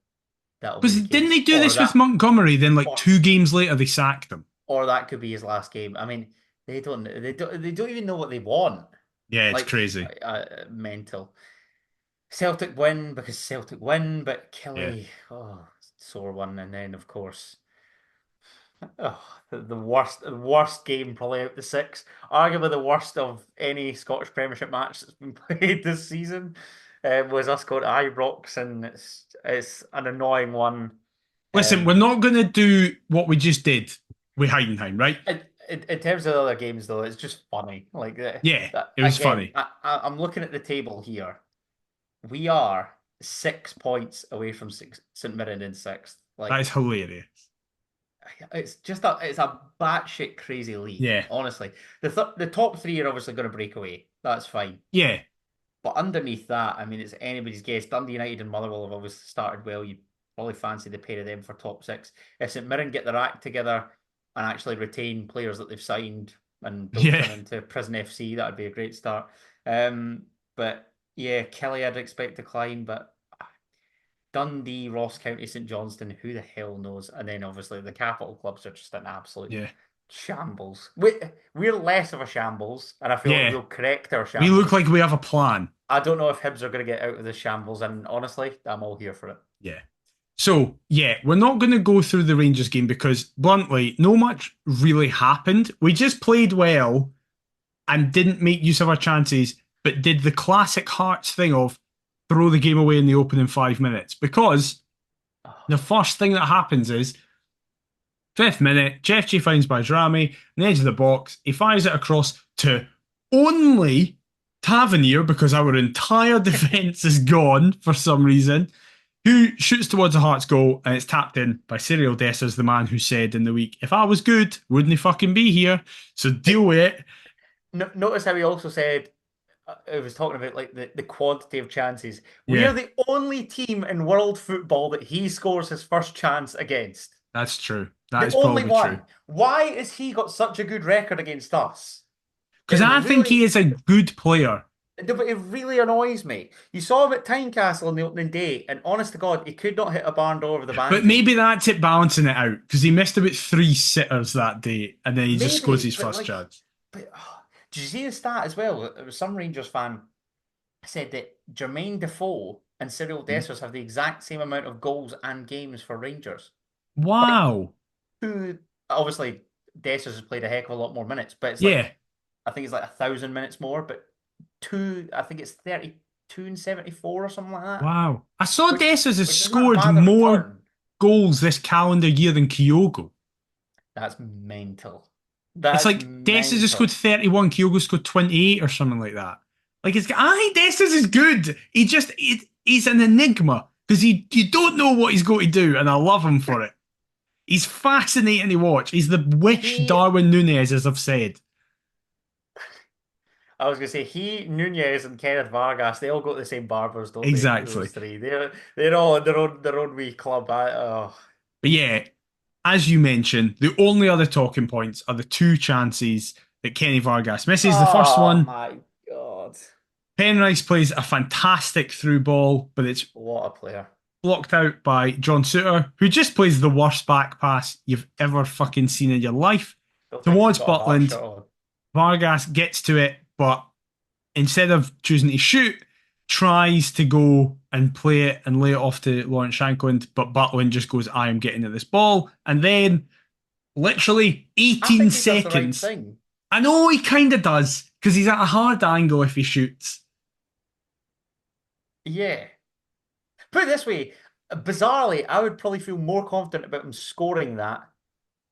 that'll be Because the didn't they case do this with Montgomery? Then like or 2 games later they sacked him. or that could be his last game. I mean, they don't even know what they want. Yeah, it's Like crazy. mental. Celtic win because Celtic win, but Yeah. Kelly, oh, sore one, and then of course, oh, the worst game probably out the six. Arguably the worst of any Scottish Premiership match that's been played this season. Was us going to Ibrox, and it's an annoying one. Listen, we're Um, not going to do what we just did with Heidenheim, right? in terms of the other games, though, it's just funny. Like Yeah, it was again, funny. I'm looking at the table here. We are 6 points away from St Mirren in sixth. That Like is hilarious. it's a batshit crazy league. Yeah. Honestly, the top three are obviously going to break away. That's fine. Yeah. But underneath that, I mean, it's anybody's guess. Dundee United and Motherwell have obviously started well. You probably fancy the pair of them for top six. If St Mirren get their act together and actually retain players that they've signed and don't Yeah. turn into Prison FC, that would be a great start. But yeah, Kelly I'd expect to climb, but Dundee, Ross County, St Johnstone, who the hell knows? And then obviously the capital clubs are just an absolute Yeah. shambles. We're less of a shambles, and I feel like Yeah. we'll correct our We look shambles. like we have a plan. I don't know if Hibs are going to get out of the shambles, and honestly, I'm all here for it. Yeah. So, yeah, we're not going to go through the Rangers game because, bluntly, no much really happened. We just played well and didn't make use of our chances, but did the classic Hearts thing of throw the game away in the opening 5 minutes. Because the first thing that happens is, 5th minute, Jeff G finds Bajrami, on the edge of the box. He fires it across to only Tavernier because our entire defence is gone for some reason, who shoots towards the Hearts goal, and it's tapped in by Cyril Dessers, the man who said in the week, if I was good, wouldn't he fucking be here? So deal with it. Notice how he also said, I was talking about like the quantity of chances. We Yeah, are the only team in world football that he scores his first chance against. that's true. That The is only probably one. true. Why has he got such a good record against us? Because It I think he really, is a good player. it really annoys me. You saw him at Tynecastle on the opening day, and honest to God, he could not hit a barn door with a But banjo. maybe that's it balancing it out because he missed about 3 sitters that day and then he just scores Maybe, his but first like, chance. but did you see the stat as well? There was some Rangers fan said that Jermaine Defoe and Cyril Dessers have the exact same amount of goals and games for Rangers. Like, Wow. who obviously Dessers has played a heck of a lot more minutes, but it's like Yeah. I think it's like 1,000 minutes more, but I think it's 32 and 74 or something like that. Wow. I saw Which Dessers has which isn't a scored bad more return. goals this calendar year than Kyogo. That's mental. It's That's like Dessers has scored mental. 31, Kyogo scored 28 or something like that. Like I think Dessers is good. He's an enigma because you don't know what he's going to do, and I love him for it. He's fascinating to watch. He's the wish He Darwin Nunez, as I've said. I was gonna say Nunez and Kenneth Vargas, they all go to the same barbers, don't they? Exactly. Those three. They're all in their own wee club. Oh But yeah, as you mentioned, the only other talking points are the two chances that Kenny Vargas misses. The first oh one, my God. Penrice plays a fantastic through ball, but it's What a player. blocked out by John Souttar, who just plays the worst back pass you've ever fucking seen in your life. Still thinks he's Towards got a heart Butland, shot on. Vargas gets to it, but instead of choosing to shoot, tries to go and play it and lay it off to Lawrence Shankland, but Butland just goes, I am getting at this ball. And then literally I 18 think he does the right seconds. thing. I know he kind of does, because he's at a hard angle if he shoots. Yeah. Put it this way, bizarrely, I would probably feel more confident about him scoring that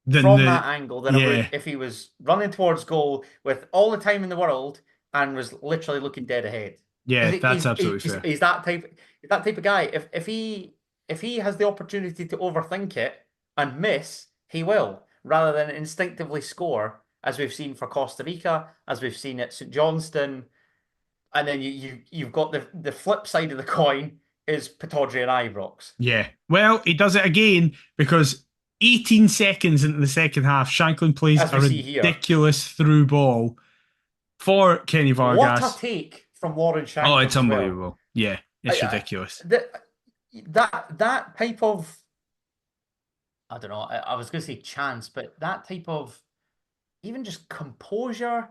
Then from the that angle than I yeah, would if he was running towards goal with all the time in the world and was literally looking dead ahead. yeah, Because that's absolutely fair. he's that type of guy. If he has the opportunity to overthink it and miss, he will, rather than instinctively score, as we've seen for Costa Rica, as we've seen at St Johnstone, and then you've got the flip side of the coin is Pittodrie and Ibrox. Yeah. Well, he does it again because 18 seconds into the second half, Shanklin plays As a we see here. ridiculous through ball for Kenny What a Vargas. take from Warren Oh, it's Shankland as well. unbelievable. Yeah, it's I, ridiculous. that type of, I don't know, I was going to say chance, but that type of even just composure,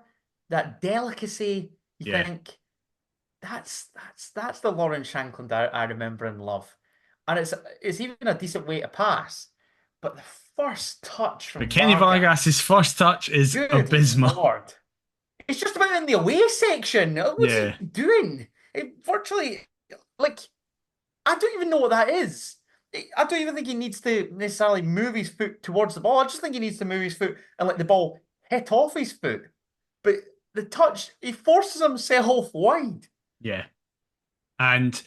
that delicacy, you Yeah. think that's the Lauren Shankland I remember and love, and it's even a decent way to pass, but the first touch But from Kenny Vargas, Vargas's first touch is good abysmal. Lord, it's just about in the away section. What's he Yeah. doing? It virtually, like, I don't even know what that is. I don't even think he needs to necessarily move his foot towards the ball. I just think he needs to move his foot and let the ball hit off his foot. But the touch, he forces himself wide. Yeah. And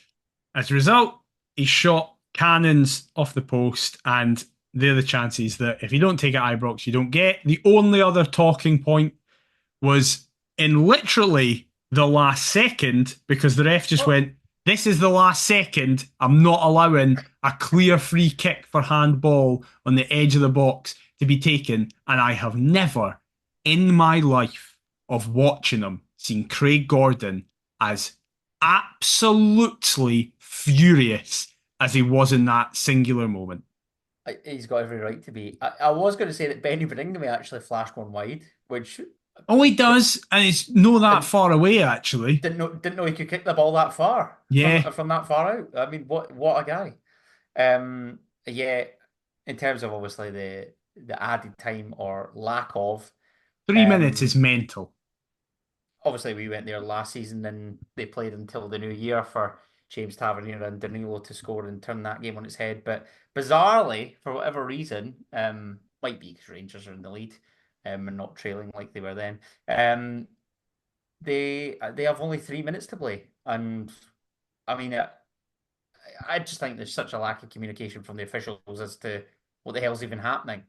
as a result, he shot cannons off the post, and they're the chances that if you don't take it Ibrox, you don't get. The only other talking point was in literally the last second because the ref just Oh, went, this is the last second. I'm not allowing a clear free kick for handball on the edge of the box to be taken. And I have never in my life of watching him seen Craig Gordon as absolutely furious as he was in that singular moment. He's got every right to be. I was going to say that Benny Beningame actually flashed one wide, which Oh, he does, and it's not that didn't far away, actually. didn't know he could kick the ball that far Yeah, from that far out. I mean, what a guy. Yeah, in terms of obviously the added time or lack of, 3 minutes is um, mental. obviously we went there last season and they played until the new year for James Tavernier and Danilo to score and turn that game on its head. But bizarrely, for whatever reason, might be because Rangers are in the lead, and not trailing like they were then. They have only 3 minutes to play, and I mean, I just think there's such a lack of communication from the officials as to what the hell's even happening.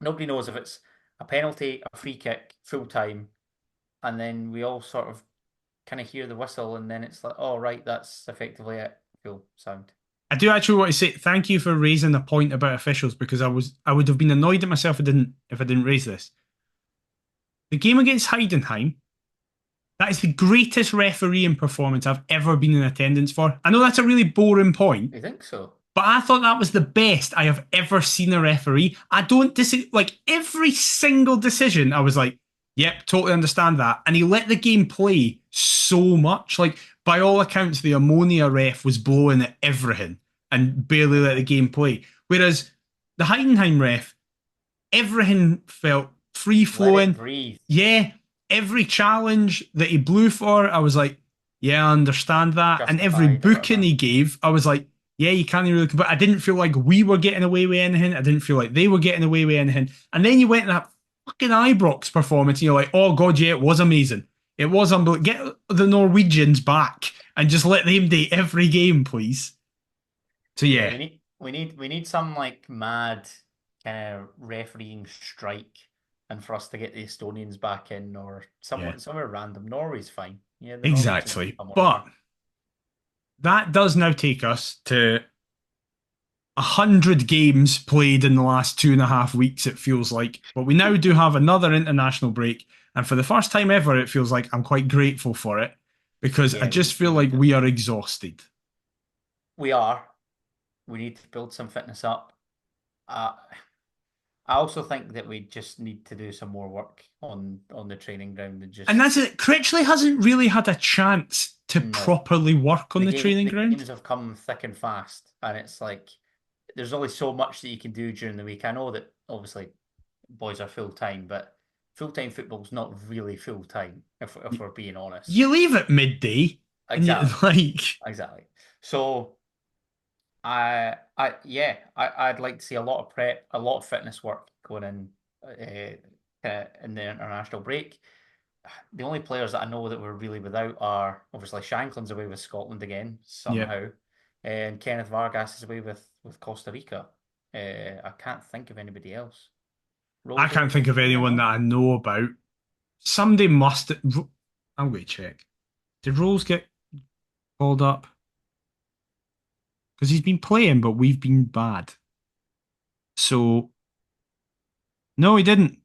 Nobody knows if it's a penalty, a free kick, full time, and then we all sort of kind of hear the whistle, and then it's like, oh right, that's effectively it. Full sound. I do actually want to say thank you for raising the point about officials because I would have been annoyed at myself if I didn't raise this. The game against Heidenheim, that is the greatest refereeing performance I've ever been in attendance for. I know that's a really boring point, You think so? but I thought that was the best I have ever seen a referee. I don't disagree. Like every single decision, I was like, yep, totally understand that. And he let the game play so much. Like, by all accounts, the ammonia ref was blowing at everything and barely let the game play. Whereas the Heidenheim ref, everything felt free Let it flowing. breathe. Yeah, every challenge that he blew for, I was like, yeah, I understand that. And every Justified or booking whatever. he gave, I was like, yeah, you can't really compare. I didn't feel like we were getting away with anything. I didn't feel like they were getting away with anything. And then you went to that fucking Ibrox performance, and you're like, oh god, yeah, it was amazing. It was unbelievable. Get the Norwegians back and just let them date every game, please. So Yeah, yeah, we need some like mad kind of refereeing strike, and for us to get the Estonians back in or yeah, somewhere random. Norway's fine. Yeah, the Norwegians will exactly. come But over. that does now take us to 100 games played in the last 2.5 weeks, it feels like. But we now do have another international break. And for the first time ever, it feels like I'm quite grateful for it because I Yeah, just we feel like need it. we are exhausted. We are. We need to build some fitness up. Uh, I also think that we just need to do some more work on the training ground and And just that's it. Critchley hasn't really had a chance to no. properly work on the training The ground. games have come thick and fast, and it's like there's only so much that you can do during the week. I know that obviously boys are full time, but full time football's not really full time if we're being honest. You leave at midday and you Exactly, like, exactly. So I'd like to see a lot of prep, a lot of fitness work going in the international break. The only players that I know that we're really without are obviously Shanklin's away with Scotland again yeah. somehow, and Kenneth Vargas is away with Costa Rica. I can't think of anybody else. I Rolls away can't with think of Australia, anyone that no? I know about. Somebody must. I'm going to check. Did Rose get called up? Because he's been playing, but we've been bad. So no, he didn't.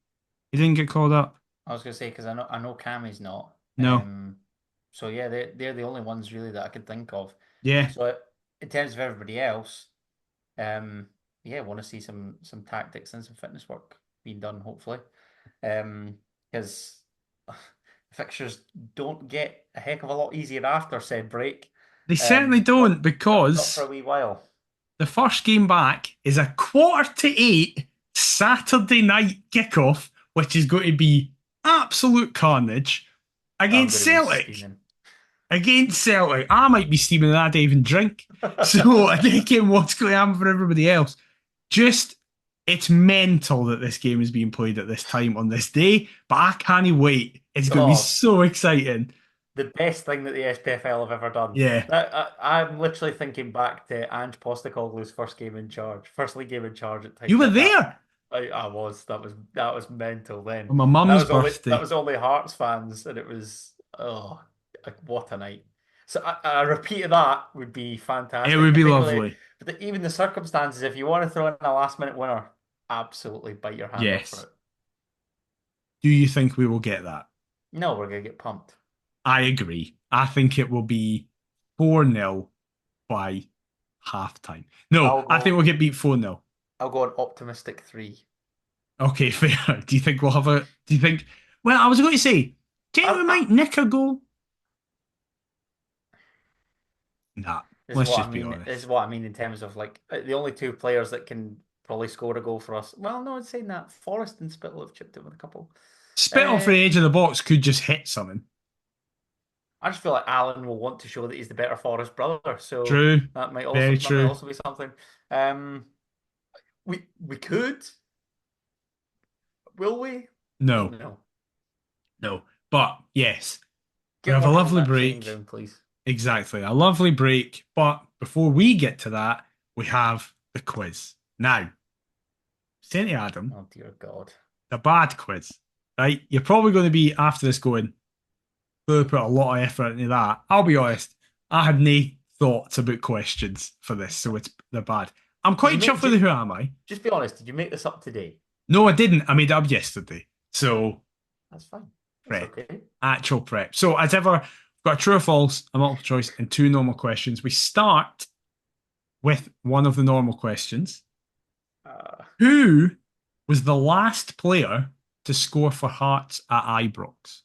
He didn't get called up. I was gonna say because I know Cammy's not. No. So yeah, they're the only ones really that I could think of. Yeah. So in terms of everybody else, yeah, want to see some tactics and some fitness work being done, hopefully. Because fixtures don't get a heck of a lot easier after said break. They certainly Not don't not for a because wee while. the first game back is a 7:45 Saturday night kickoff, which is going to be absolute carnage I'm against going to be Celtic. steaming. Against Celtic. I might be steaming and I don't even drink. So I think what's going to happen for everybody else. Just it's mental that this game is being played at this time on this day, but I can't wait. It's going to be Oh, so exciting. the best thing that the SPFL have ever done. Yeah. I'm literally thinking back to Ange Postecoglou's first game in charge, first league game in charge at You time were that there I was that was mental then. on my That mum's was only that birthday. was only Hearts fans, and it was what a night. So a repeat of that would be It fantastic, would be particularly lovely. even the circumstances. If you want to throw in a last minute winner, absolutely bite your hand off for Yes. it. Do you think we will get that? No, we're gonna get pumped. I agree. I think it will be 4-0 by half time. No, I think we'll get beat 4-0. I'll go an optimistic 3. Okay, fair. Do you think we'll have a? Do you think? Well, I was going to say, do you think we might nick a goal? Nah, let's just be honest. This is what I mean in terms of like the only two players that can probably score a goal for us. Well, no, it's saying that Forrest and Spittle have chipped in with a couple. Spit off the edge of the box could just hit something. I just feel like Alan will want to show that he's the better Forrest brother, so True. that might Very true. might also be something. We could. Will we? No. No. No. But yes, we have a lovely break. Down, please. Exactly. A lovely break. But before we get to that, we have the quiz. Now, St. Adam. Oh, dear God. The bad quiz. Right? You're probably going to be after this going, really put a lot of effort into that. I'll be honest. I had no thoughts about questions for this, so they're bad. I'm quite chuffed with Who Am I? Just be honest. Did you make this up today? No, I didn't. I made it up yesterday. So that's fine. Prep. Okay. Actual prep. So as ever, we've got a true or false, a multiple choice, and 2 normal questions. We start with one of the normal questions. Who was the last player to score for Hearts at Ibrox?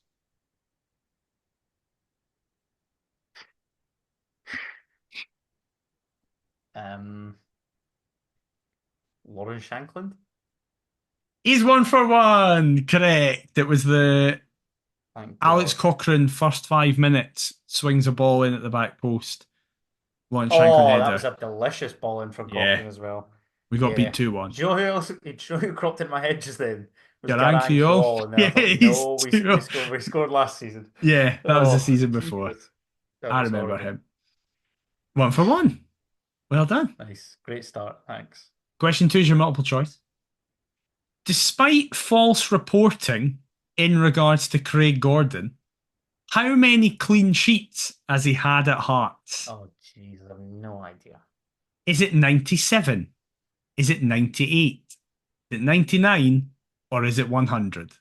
Lauren Shankland? He's 1 for 1. Correct. It was the Alex Cochrane first 5 minutes swings a ball in at the back post. Lauren Shankland header. That was a delicious ball in from Cochrane as well. We got beat 2-1. Do you know who else? Do you know who cropped in my head just then? Garang Fiol. Yeah, we scored last season. Yeah, that was the season before. I remember him. 1 for 1. Well done. Nice. Great start. Thanks. Question 2 is your multiple choice. Despite false reporting in regards to Craig Gordon, how many clean sheets has he had at Hearts? Oh, jeez, I have no idea. Is it 97? Is it 98? Is it 99? Or is it 100?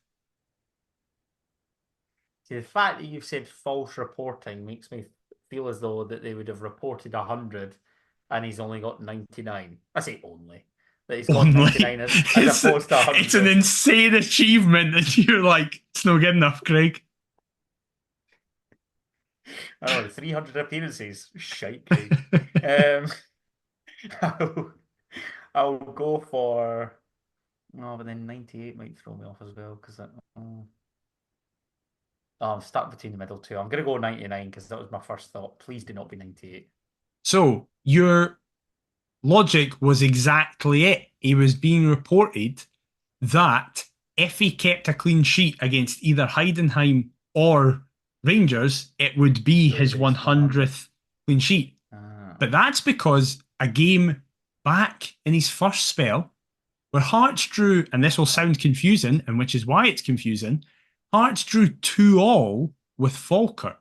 See, the fact that you've said false reporting makes me feel as though that they would have reported 100 and he's only got 99. I say only. That he's got 99 as opposed to 100. It's an insane achievement that you're like, it's not good enough, Craig. I don't know, 300 appearances. Shite, Craig. I'll go for... No, but then 98 might throw me off as well, because I'm stuck between the middle two. I'm going to go 99, because that was my first thought. Please do not be 98. So, your logic was exactly it. He was being reported that if he kept a clean sheet against either Heidenheim or Rangers, it would be his 100th clean sheet. But that's because a game back in his first spell, where Hearts drew, and this will sound confusing, and which is why it's confusing, Hearts drew 2-2 with Falkirk.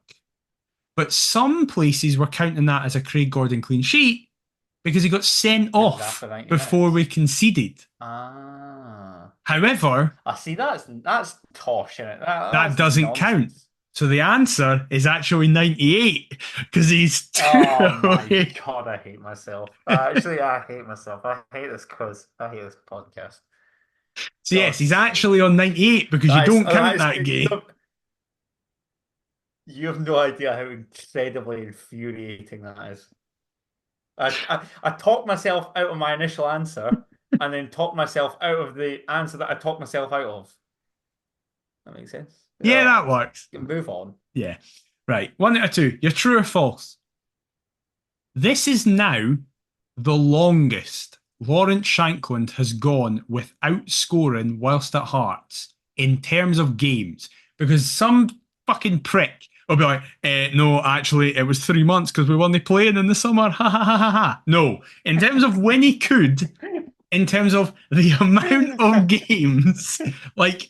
But some places were counting that as a Craig Gordon clean sheet because he got sent off before we conceded. However, I see that's tosh, isn't it? That doesn't count. So the answer is actually 98 because he's 2 Oh my God, I hate myself. Actually, I hate myself. I hate this quiz. I hate this podcast. So yes, he's actually on 98 because you don't count that game. You have no idea how incredibly infuriating that is. I talked myself out of my initial answer and then talked myself out of the answer that I talked myself out of. That makes sense? Yeah, that works. Move on. Yeah. Right. 1 out of 2. You're true or false? This is now the longest Lawrence Shankland has gone without scoring whilst at Hearts in terms of games. Because some fucking prick will be like, no, actually, it was 3 months because we won the playing in the summer. Ha ha ha ha ha. No. In terms of when he could, in terms of the amount of games, like,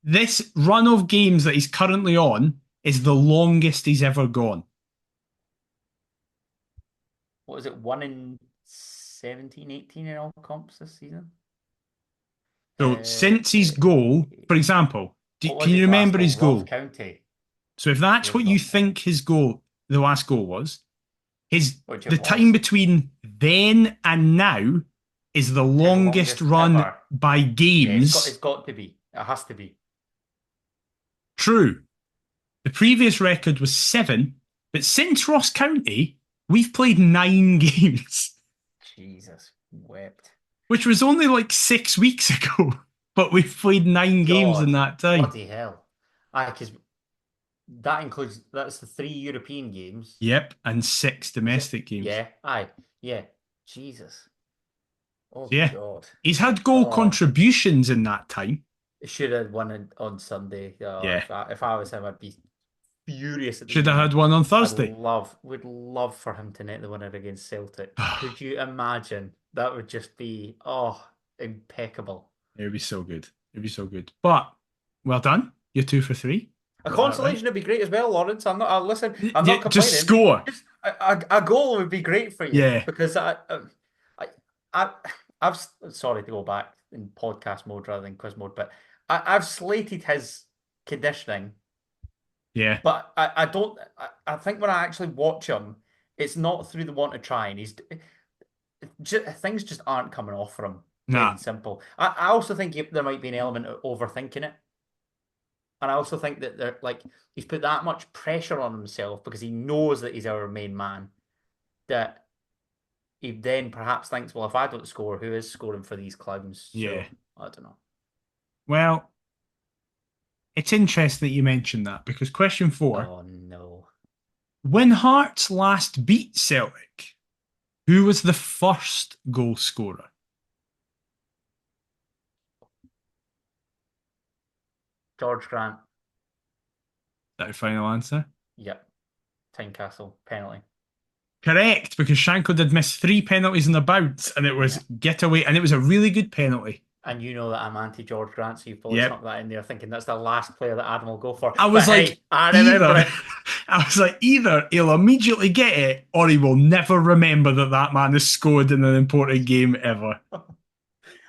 this run of games that he's currently on is the longest he's ever gone. What is it, 1 in 17, 18 in all comps this season? So since his goal, for example, can you remember his goal? County. So if that's what you think his goal, the last goal was, His which the it time was. between then and now is the His longest longest run ever. by Yeah, it's games. got to be. It has to be. True. The previous record was 7, but since Ross County, we've played 9 games, Jesus wept. which was only like 6 weeks ago. But we've played 9 games in God, that time. bloody hell. Aye, because that's the 3 European games. Yep, and 6 Is it? domestic games. Yeah, aye, yeah. Jesus. So Oh yeah, God. he's had goal Oh, contributions in that time. should have won it on Sunday. Oh, Yeah, if I was him, I'd be furious at the should have moment. had one on Thursday. Would love for him to net the winner against Celtic. Could you imagine? That would just be impeccable. It would be so good. It'd be so good. But well done. You're 2 for 3. A Got that right. consolation would be great as well, Lawrence. Listen. I'm Yeah, not just complaining. score. Just a goal would be great for you Yeah, because I, I I've sorry to go back in podcast mode rather than quiz mode, but I've slated his conditioning, yeah. but I don't. I think when I actually watch him, it's not through the want of trying. Things just aren't coming off for him, plain Nah, and simple. I also think there might be an element of overthinking it. And I also think that he's put that much pressure on himself because he knows that he's our main man that he then perhaps thinks, well, if I don't score, who is scoring for these clowns? yeah. So I don't know. Well, it's interesting that you mentioned that because question 4: Oh no. when Hearts last beat Celtic, who was the first goal scorer? George Grant. Is that your final answer? Yep. Tynecastle penalty. Correct, because Shanko did miss 3 penalties in the bounce, and it was Yeah. get away, and it was a really good penalty. And you know that I'm anti George Grant, so you've probably Yep. snuck that in there thinking that's the last player that Adam will go for. I But was like, hey, I remember either, it. I was like, either he'll immediately get it, or he will never remember that that man has scored in an important game ever.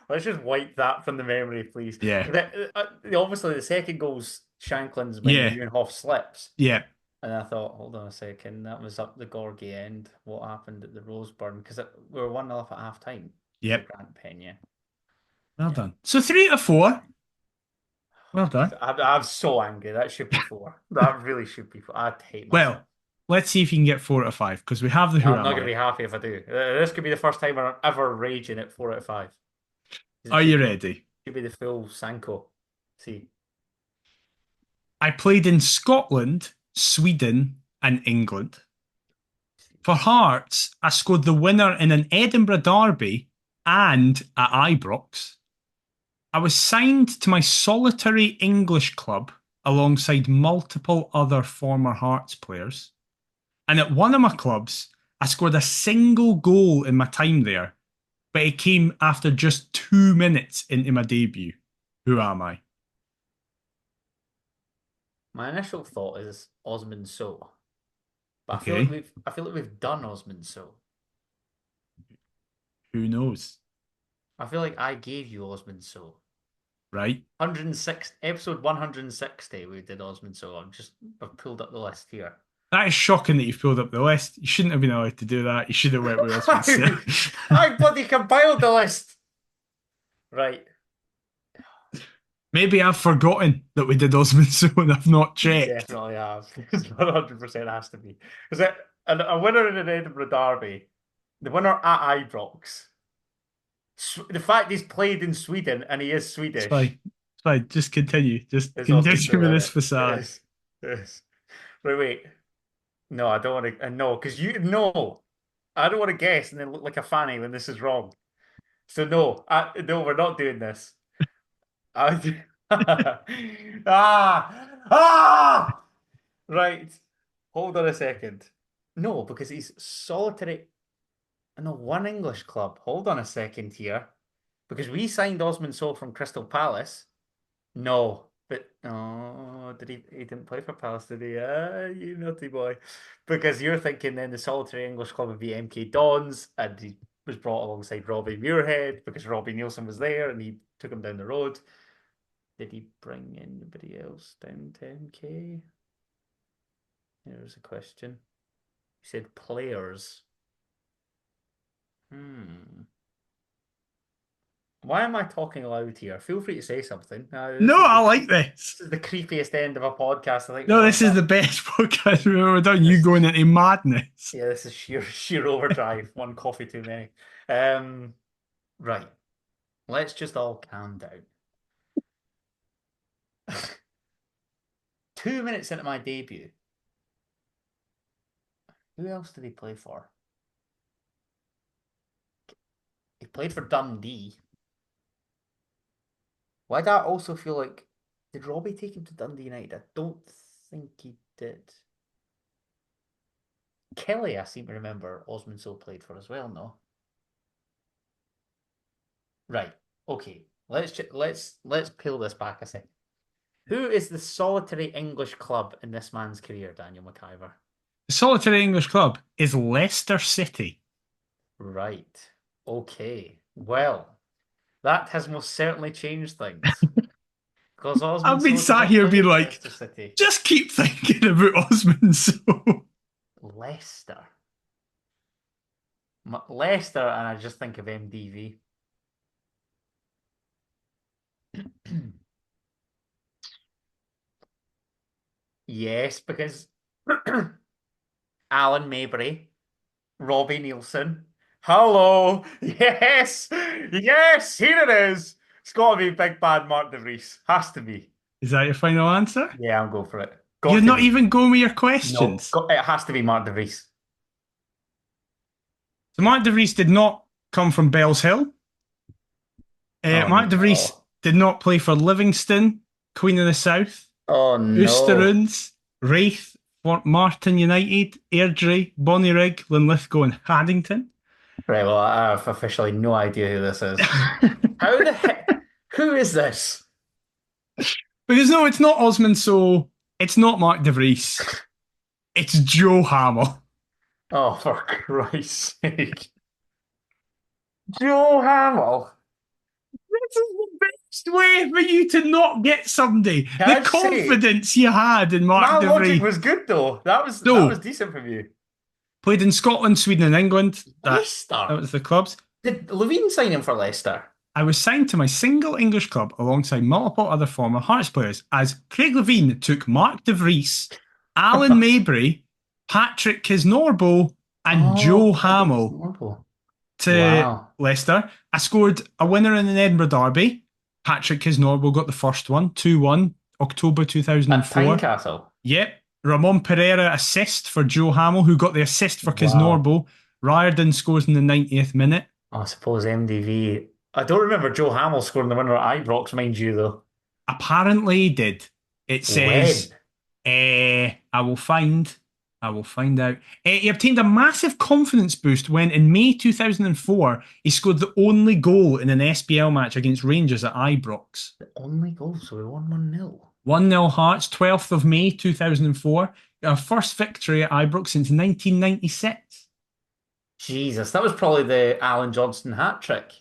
Let's just wipe that from the memory, please. Yeah, Obviously, the second goal's Shanklin's when yeah, Ewan slips. yeah. And I thought, hold on a second, that was up the Gorgie end. What happened at the Roseburn? Because we were 1-0 up at half time. So Yep. Grant Pena. Well Yeah. done. So 3 to 4. Well done. I'm so angry. That should be 4. That really should be 4. I'd hate myself. Well, let's see if you can get 4 out of 5 because we have the Who I'm Am not going to I. be happy if I do. This could be the first time I'm ever raging at 4 out of 5. It Are should you be ready? the full Sanko. See. I played in Scotland, Sweden, and England. For Hearts, I scored the winner in an Edinburgh derby and at Ibrox. I was signed to my solitary English club alongside multiple other former Hearts players. And at one of my clubs, I scored a single goal in my time there, but it came after just 2 minutes into my debut. Who am I? My initial thought is Osmond So. But Okay, I feel like we've done Osmond So. who knows? I feel like I gave you Osmond So. Right? 106 episode 160 we did Osmond So. I've pulled up the list here. That is shocking that you've pulled up the list. You shouldn't have been allowed to do that. You should have went with Osmond Sir. I bloody compiled the list. Right. Maybe I've forgotten that we did Osmond So and I've not You checked. definitely have. It's 100% has to be. Is it a winner in an Edinburgh Derby? The winner at Ibrox. The fact he's played in Sweden and he is It's Swedish fine. It's fine. Just continue. Just is Osmond continue So, with isn't this it? It facade. is. It is. Right, wait. No, I don't want to. No, because you no, I don't want to guess and then look like a fanny when this is wrong. So no, we're not doing this. I, ah. Right. Hold on a second. No, because he's solitary. No, one English club. Hold on a second here, because we signed Osman Sow from Crystal Palace. No, but no, did he? He didn't play for Palace, did he? You naughty boy. Because you're thinking then the solitary English club would be MK Dons, and he was brought alongside Robbie Muirhead because Robbie Nielsen was there, and he took him down the road. Did he bring anybody else down to MK? Here's a question. said players. Hmm. Why am I talking aloud here? Feel free to say something. No, I like this. This is the creepiest end of a podcast I think we've No, ever this is done. the best podcast we've ever done. You This going is into madness. Yeah, this is sheer overdrive. One coffee too many. Right. Let's just all calm down. 2 minutes into my debut. Who else did he play for? He played for Dundee. Why do I also feel like, did Robbie take him to Dundee United? I don't think he did. Kelly, I seem to remember Osman Sow played for as well, no? Right. Okay. Let's peel this back a second. Who is the solitary English club in this man's career, Daniel McIver? The solitary English club is Leicester City. Right. Okay. Well, that has most certainly changed things. Because Osman I've been Sow did sat not here play being for like, Leicester City. just keep thinking about Osman Sow. Leicester. Leicester, and I just think of MDV. Yes, because Alan Mabry, Robbie Nielsen. Hello. Yes. Yes, here it is. It's got to be big bad Mark De Vries. Has to be. Is that your final answer? Yeah, I'm going for it. Got You're to not be. even going with your No, questions. it has to be Mark De Vries. So Mark De Vries did not come from Bells Hill. Oh, Mark De Vries no. did not play for Livingston, Queen of the South, Oh, no. Oosteroons, Wraith, Fort Martin United, Airdrie, Bonnyrigg, Linlithgow and Haddington. Right, well, I have officially no idea who this is. How the heck? Who is this? Because no, it's not Osman Sow. It's not Mark De Vries. It's Joe Hamill. Oh, for Christ's sake. Joe Hamill. This is the best way for you to not get somebody. Can I The just say, confidence you had in my Mark De logic Vries. was good though. That was No. decent from you. Played in Scotland, Sweden, and England. That Leicester. was the clubs. Did Levine sign him for Leicester? I was signed to my single English club alongside multiple other former Hearts players as Craig Levine took Mark De Vries, Alan Mabry, Patrick Kisnorbo, and Joe Hamill to Leicester. I scored a winner in an Edinburgh derby. Patrick Kisnorbo got the first one, 2-1, October 2004. At Tynecastle? Yep. Ramon Pereira assist for Joe Hamill, who got the assist for Kisnorbo. Riordan scores in the 90th minute. I suppose MDV. I don't remember Joe Hamill scoring the winner at Ibrox, mind you, though. Apparently he did. It says, I will find out. He obtained a massive confidence boost when, in May 2004, he scored the only goal in an SPL match against Rangers at Ibrox. The only goal, so we won 1-0. 1-0 Hearts, 12th of May 2004. Our first victory at Ibrox since 1996. Jesus, that was probably the Alan Johnston hat trick.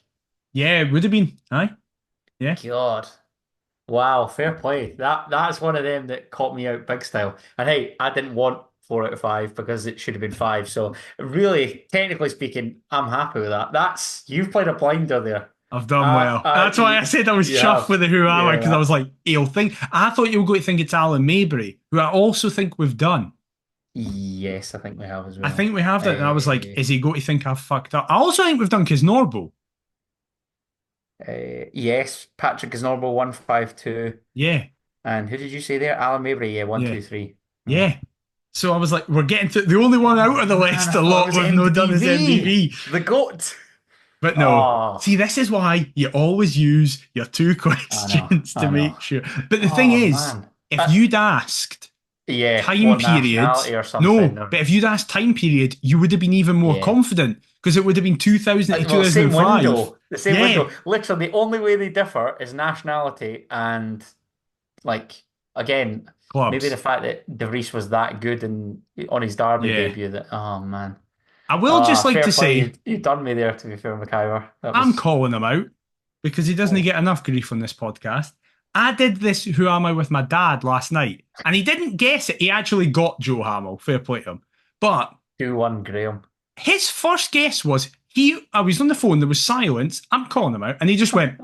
Yeah, it would have been. Aye. Yeah. God. Wow, fair play. That's one of them that caught me out big style. And hey, I didn't want 4 out of 5 because it should have been 5. So really, technically speaking, I'm happy with that. You've played a blinder there. I've done well. That's why I said I was chuffed with the Who Am I, because I was like, he'll think. I thought you were going to think it's Alan Mabry, who I also think we've done. Yes, I think we have as well. I think we have that. And I was like, is he going to think I've fucked up? I also think we've done Kisnorbo. Yes, Patrick Kisnorbo 152. Yeah. And who did you say there? Alan Mabry, yeah, 123. Yeah. So I was like, we're getting to the only one out of the list a lot we've no done is MDV. The GOAT. But no, see, this is why you always use your 2 questions to make sure. But the thing is, if you'd asked time period, but if you'd asked time period, you would have been even more confident because it would have been 2000 to 2005. The same window. Literally, the only way they differ is nationality and, like, again, clubs. Maybe the fact that De Vries was that good on his derby debut that, oh man. I will just like to say, you've done me there, to be fair, McIver. I'm calling him out because he doesn't get enough grief on this podcast. I did this Who Am I with my dad last night, and he didn't guess it. He actually got Joe Hamill. Fair play to him. But 2-1 Graham. His first guess was I was on the phone, there was silence. I'm calling him out, and he just went,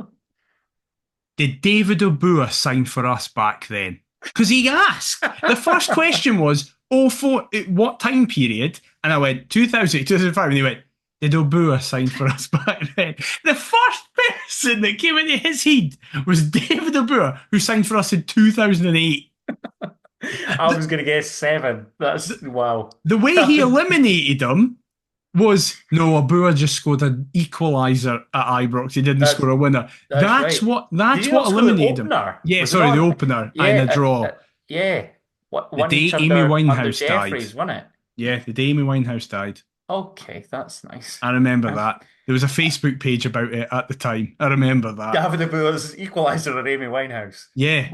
"Did David Obua sign for us back then?" Because he asked. The first question was, what time period? And I went, 2000, 2005. And he went, "Did Obua sign for us back then?" The first person that came into his head was David Obua, who signed for us in 2008. I was going to guess 7. That's wow. The way he eliminated him was, no, Abua just scored an equaliser at Ibrox. He didn't score a winner. That's right. That's what eliminated him. Yeah, sorry, the opener in a draw. Yeah. The day Amy Winehouse died. Wasn't it? Yeah, the day Amy Winehouse died. Okay, that's nice. I remember that. There was a Facebook page about it at the time. I remember that. David Abua's equaliser at Amy Winehouse. Yeah,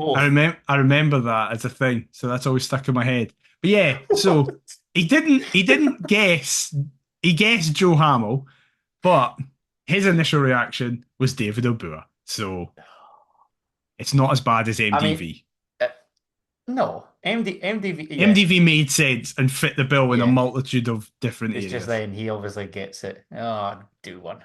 I remember that as a thing. So that's always stuck in my head. But yeah, so he didn't guess. He guessed Joe Hamill, but his initial reaction was David Obua. So it's not as bad as MDV. I mean, no, MDV. Yeah. MDV made sense and fit the bill in a multitude of different areas. It's just then he obviously gets it. Oh, do one.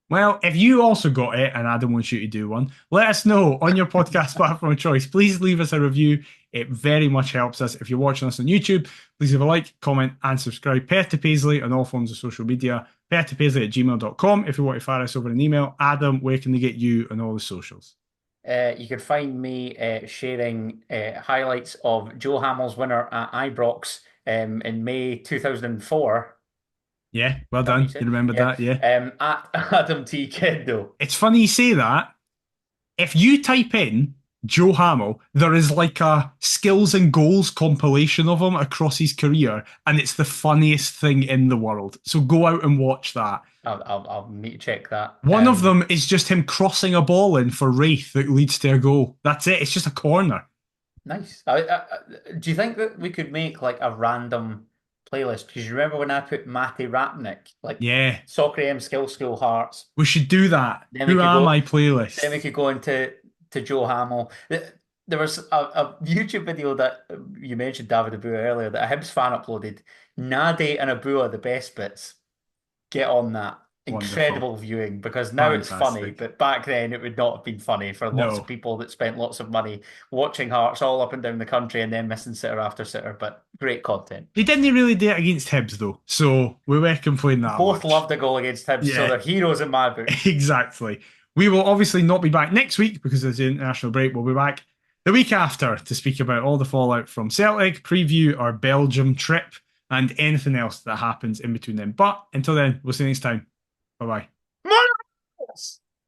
Well, if you also got it and Adam wants you to do one, let us know on your podcast platform of choice. Please leave us a review. It very much helps us. If you're watching us on YouTube, please leave a like, comment, and subscribe. Perth to Paisley on all forms of social media. perthtopaisley@gmail.com if you want to fire us over an email. Adam, where can they get you on all the socials? You can find me sharing highlights of Joe Hamill's winner at Ibrox in May 2004. Yeah, well done. You remembered that, yeah. At Adam T. Kendo. It's funny you say that. If you type in Joe Hamill, there is like a skills and goals compilation of him across his career, and it's the funniest thing in the world. So go out and watch that. I'll need to check that. One of them is just him crossing a ball in for Wraith that leads to a goal. That's it. It's just a corner. Nice. Do you think that we could make like a random playlist? Because you remember when I put Matty Rapnick, like Soccer AM, Skill School, Hearts. We should do that. Who are my playlists? Then we could go into Joe Hamill. There was a YouTube video that you mentioned, David Abua, earlier, that a Hibs fan uploaded. Nade and Abua, the best bits. Get on that. Incredible viewing, because now it's funny, but back then it would not have been funny for lots of people that spent lots of money watching Hearts all up and down the country and then missing sitter after sitter. But great content. They didn't really do it against Hibs though, so we were complaining that both loved a goal against Hibs, so they're heroes in my book. Exactly. We will obviously not be back next week because there's an international break. We'll be back the week after to speak about all the fallout from Celtic, preview our Belgium trip, and anything else that happens in between them. But until then, we'll see you next time. Bye-bye.